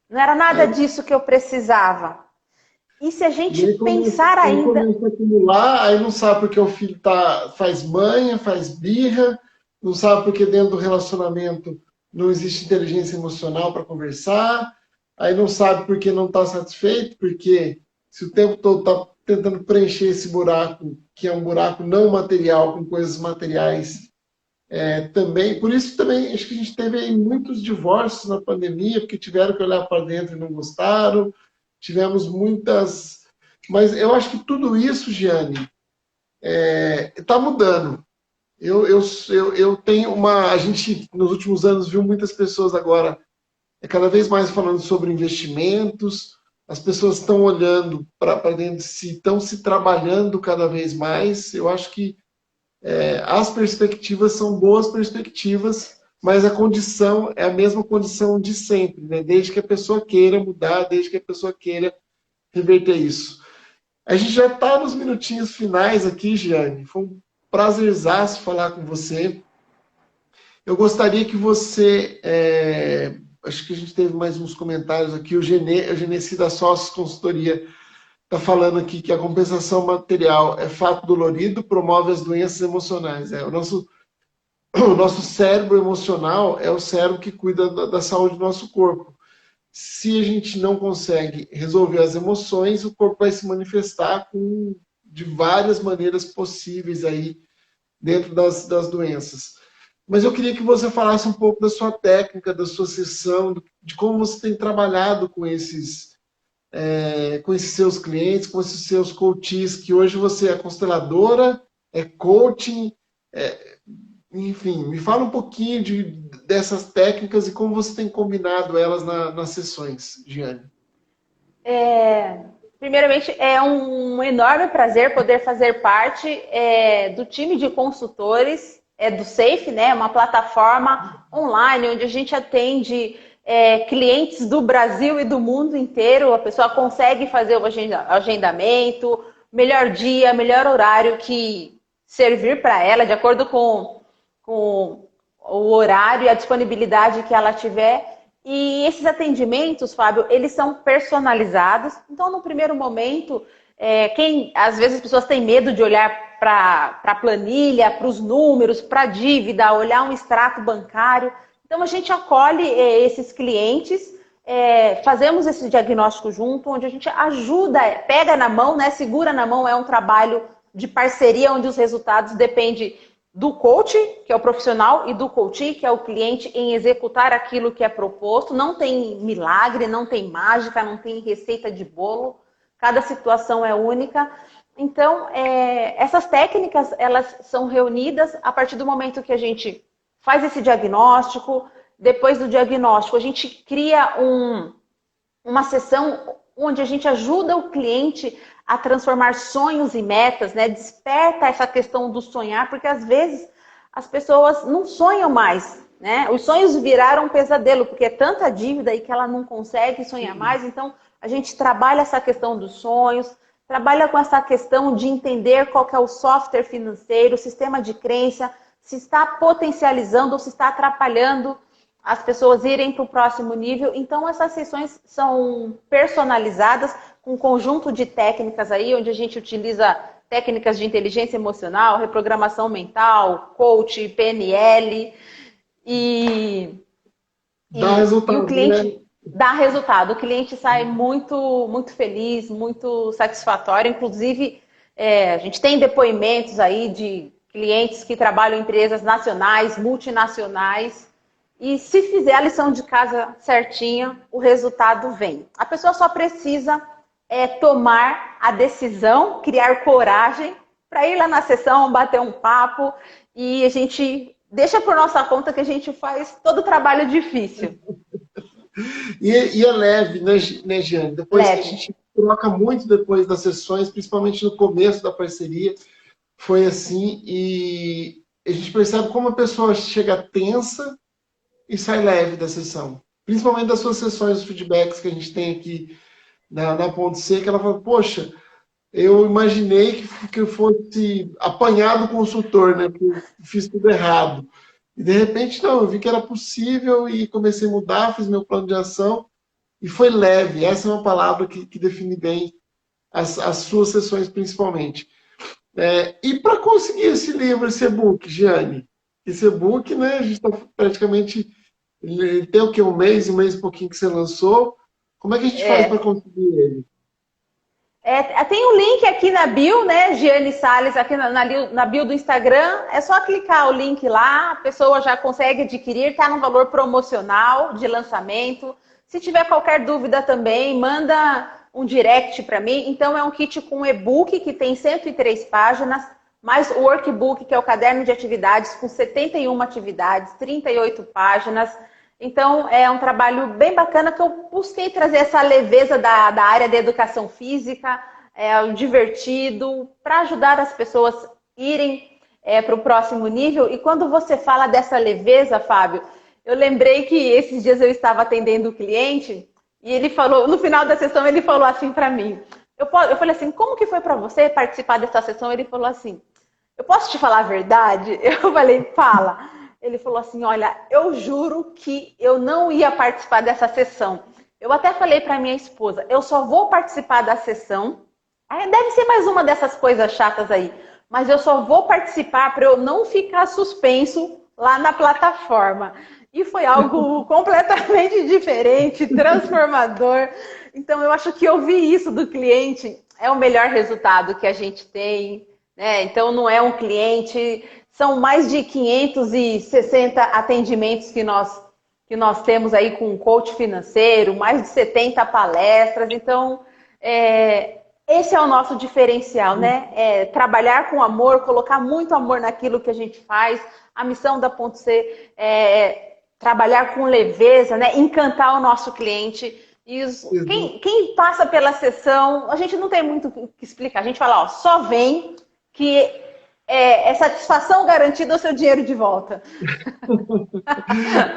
Não era nada disso que eu precisava. E se a gente pensar ainda... Começa a acumular, aí não sabe porque o filho faz manha, faz birra, não sabe porque dentro do relacionamento não existe inteligência emocional para conversar, aí não sabe porque não está satisfeito, porque se o tempo todo está tentando preencher esse buraco, que é um buraco não material, com coisas materiais, também. Por isso também acho que a gente teve aí muitos divórcios na pandemia, porque tiveram que olhar para dentro e não gostaram. Tivemos muitas... Mas eu acho que tudo isso, Giane, está mudando. Eu tenho uma... A gente, nos últimos anos, viu muitas pessoas agora cada vez mais falando sobre investimentos, as pessoas estão olhando para dentro de si, estão se trabalhando cada vez mais. Eu acho que as perspectivas são boas perspectivas, mas a condição é a mesma condição de sempre, né? Desde que a pessoa queira mudar, desde que a pessoa queira reverter isso. A gente já está nos minutinhos finais aqui, Giane. Foi um prazerzaço falar com você. Eu gostaria que você... acho que a gente teve mais uns comentários aqui. O Genesi da Sócios Consultoria está falando aqui que a compensação material é fato dolorido, promove as doenças emocionais. O nosso cérebro emocional é o cérebro que cuida da saúde do nosso corpo. Se a gente não consegue resolver as emoções, o corpo vai se manifestar de várias maneiras possíveis aí dentro das doenças. Mas eu queria que você falasse um pouco da sua técnica, da sua sessão, de como você tem trabalhado com esses seus clientes, com esses seus coaches, que hoje você é consteladora, é coaching, enfim, me fala um pouquinho dessas técnicas e como você tem combinado elas nas sessões, Giane. Primeiramente, é um enorme prazer poder fazer parte do time de consultores do SAFE, né? Uma plataforma online onde a gente atende clientes do Brasil e do mundo inteiro. A pessoa consegue fazer o agendamento, melhor dia, melhor horário que servir para ela, de acordo com o horário e a disponibilidade que ela tiver. E esses atendimentos, Fábio, eles são personalizados. Então, no primeiro momento, às vezes as pessoas têm medo de olhar para a planilha, para os números, para a dívida, olhar um extrato bancário. Então, a gente acolhe esses clientes, fazemos esse diagnóstico junto, onde a gente ajuda, pega na mão, né, segura na mão. É um trabalho de parceria, onde os resultados dependem do coach, que é o profissional, e do coachee, que é o cliente, em executar aquilo que é proposto. Não tem milagre, não tem mágica, não tem receita de bolo. Cada situação é única. Então, essas técnicas, elas são reunidas a partir do momento que a gente faz esse diagnóstico. Depois do diagnóstico, a gente cria uma sessão onde a gente ajuda o cliente a transformar sonhos em metas, né? Desperta essa questão do sonhar, porque às vezes as pessoas não sonham mais, né? Os sonhos viraram um pesadelo, porque é tanta dívida aí que ela não consegue sonhar mais. Então, a gente trabalha essa questão dos sonhos, trabalha com essa questão de entender qual que é o software financeiro, o sistema de crença, se está potencializando ou se está atrapalhando as pessoas irem para o próximo nível. Então, essas sessões são personalizadas com um conjunto de técnicas aí, onde a gente utiliza técnicas de inteligência emocional, reprogramação mental, coach, PNL, e o cliente dá resultado. O cliente sai muito, muito feliz, muito satisfatório. Inclusive, a gente tem depoimentos aí de clientes que trabalham em empresas nacionais, multinacionais, e se fizer a lição de casa certinha, o resultado vem. A pessoa só precisa tomar a decisão, criar coragem para ir lá na sessão, bater um papo, e a gente deixa por nossa conta que a gente faz todo o trabalho difícil. E é leve, né, Giane? Depois leve. Que a gente troca muito depois das sessões, principalmente no começo da parceria, foi assim, e a gente percebe como a pessoa chega tensa e sai leve da sessão. Principalmente das suas sessões, os feedbacks que a gente tem aqui na Ponto C, que ela fala, poxa, eu imaginei que eu fosse apanhar do consultor, né? Que eu fiz tudo errado. E de repente, não, eu vi que era possível e comecei a mudar, fiz meu plano de ação e foi leve. Essa é uma palavra que define bem as suas sessões, principalmente. E para conseguir esse livro, esse e-book, Giane? Esse e-book, né, a gente está praticamente... Tem o quê? Um mês e pouquinho que você lançou. Como é que a gente faz para conseguir ele? Tem um link aqui na bio, né, Giane Salles, aqui na bio do Instagram. É só clicar o link lá, a pessoa já consegue adquirir, está no valor promocional de lançamento. Se tiver qualquer dúvida também, manda um direct para mim. Então, é um kit com e-book que tem 103 páginas, mais o workbook, que é o caderno de atividades, com 71 atividades, 38 páginas. Então, é um trabalho bem bacana que eu busquei trazer essa leveza da área da educação física, o divertido, para ajudar as pessoas a irem para o próximo nível. E quando você fala dessa leveza, Fábio, eu lembrei que esses dias eu estava atendendo o cliente e ele falou, no final da sessão, ele falou assim para mim. Eu falei assim, como que foi para você participar dessa sessão? Ele falou assim, eu posso te falar a verdade? Eu falei, fala. Ele falou assim, olha, eu juro que eu não ia participar dessa sessão. Eu até falei para minha esposa, eu só vou participar da sessão. Deve ser mais uma dessas coisas chatas aí. Mas eu só vou participar para eu não ficar suspenso lá na plataforma. E foi algo completamente diferente, transformador. Então, eu acho que ouvir isso do cliente é o melhor resultado que a gente tem, né? Então, não é um cliente... São mais de 560 atendimentos que nós temos aí com o coach financeiro, mais de 70 palestras. Então, esse é o nosso diferencial, né? Trabalhar com amor, colocar muito amor naquilo que a gente faz. A missão da Ponto C é trabalhar com leveza, né? Encantar o nosso cliente. E quem passa pela sessão, a gente não tem muito o que explicar. A gente fala, ó, só vem que... É satisfação garantida o seu dinheiro de volta.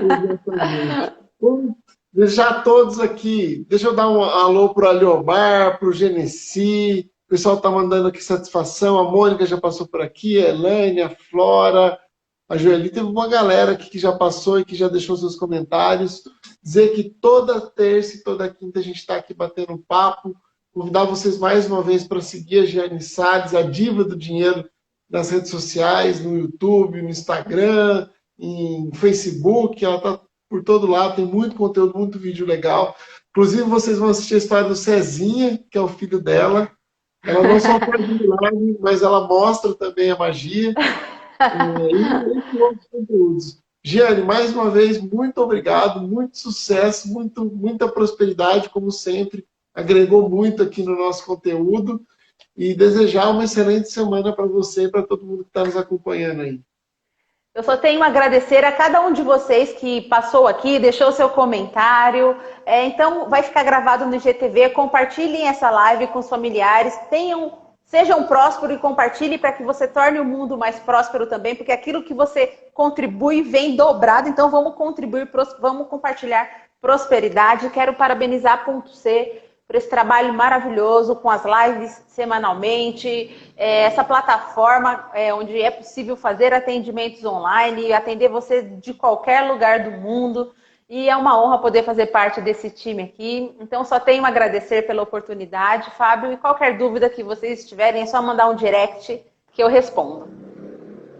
Exatamente. Vamos deixar todos aqui. Deixa eu dar um alô para o Aliomar, para o Genesi. O pessoal está mandando aqui satisfação. A Mônica já passou por aqui, a Elaine, a Flora, a Joeli. Teve uma galera aqui que já passou e que já deixou seus comentários. Dizer que toda terça e toda quinta a gente está aqui batendo um papo. Convidar vocês mais uma vez para seguir a Giane Salles, a diva do dinheiro, nas redes sociais, no YouTube, no Instagram, em Facebook, ela está por todo lado, tem muito conteúdo, muito vídeo legal. Inclusive, vocês vão assistir a história do Cezinha, que é o filho dela. Ela não só faz milagre, mas ela mostra também a magia. E outros conteúdos. Giane, mais uma vez, muito obrigado, muito sucesso, muita prosperidade, como sempre. Agregou muito aqui no nosso conteúdo. E desejar uma excelente semana para você e para todo mundo que está nos acompanhando aí. Eu só tenho a agradecer a cada um de vocês que passou aqui, deixou seu comentário. Então, vai ficar gravado no IGTV. Compartilhem essa live com os familiares. Sejam prósperos e compartilhe para que você torne o mundo mais próspero também, porque aquilo que você contribui vem dobrado, então vamos contribuir, vamos compartilhar prosperidade. Quero parabenizar a Ponto C por esse trabalho maravilhoso, com as lives semanalmente, essa plataforma onde é possível fazer atendimentos online, atender você de qualquer lugar do mundo. E é uma honra poder fazer parte desse time aqui. Então, só tenho a agradecer pela oportunidade, Fábio. E qualquer dúvida que vocês tiverem, é só mandar um direct que eu respondo.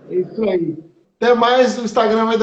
É isso aí. Até mais, o Instagram vai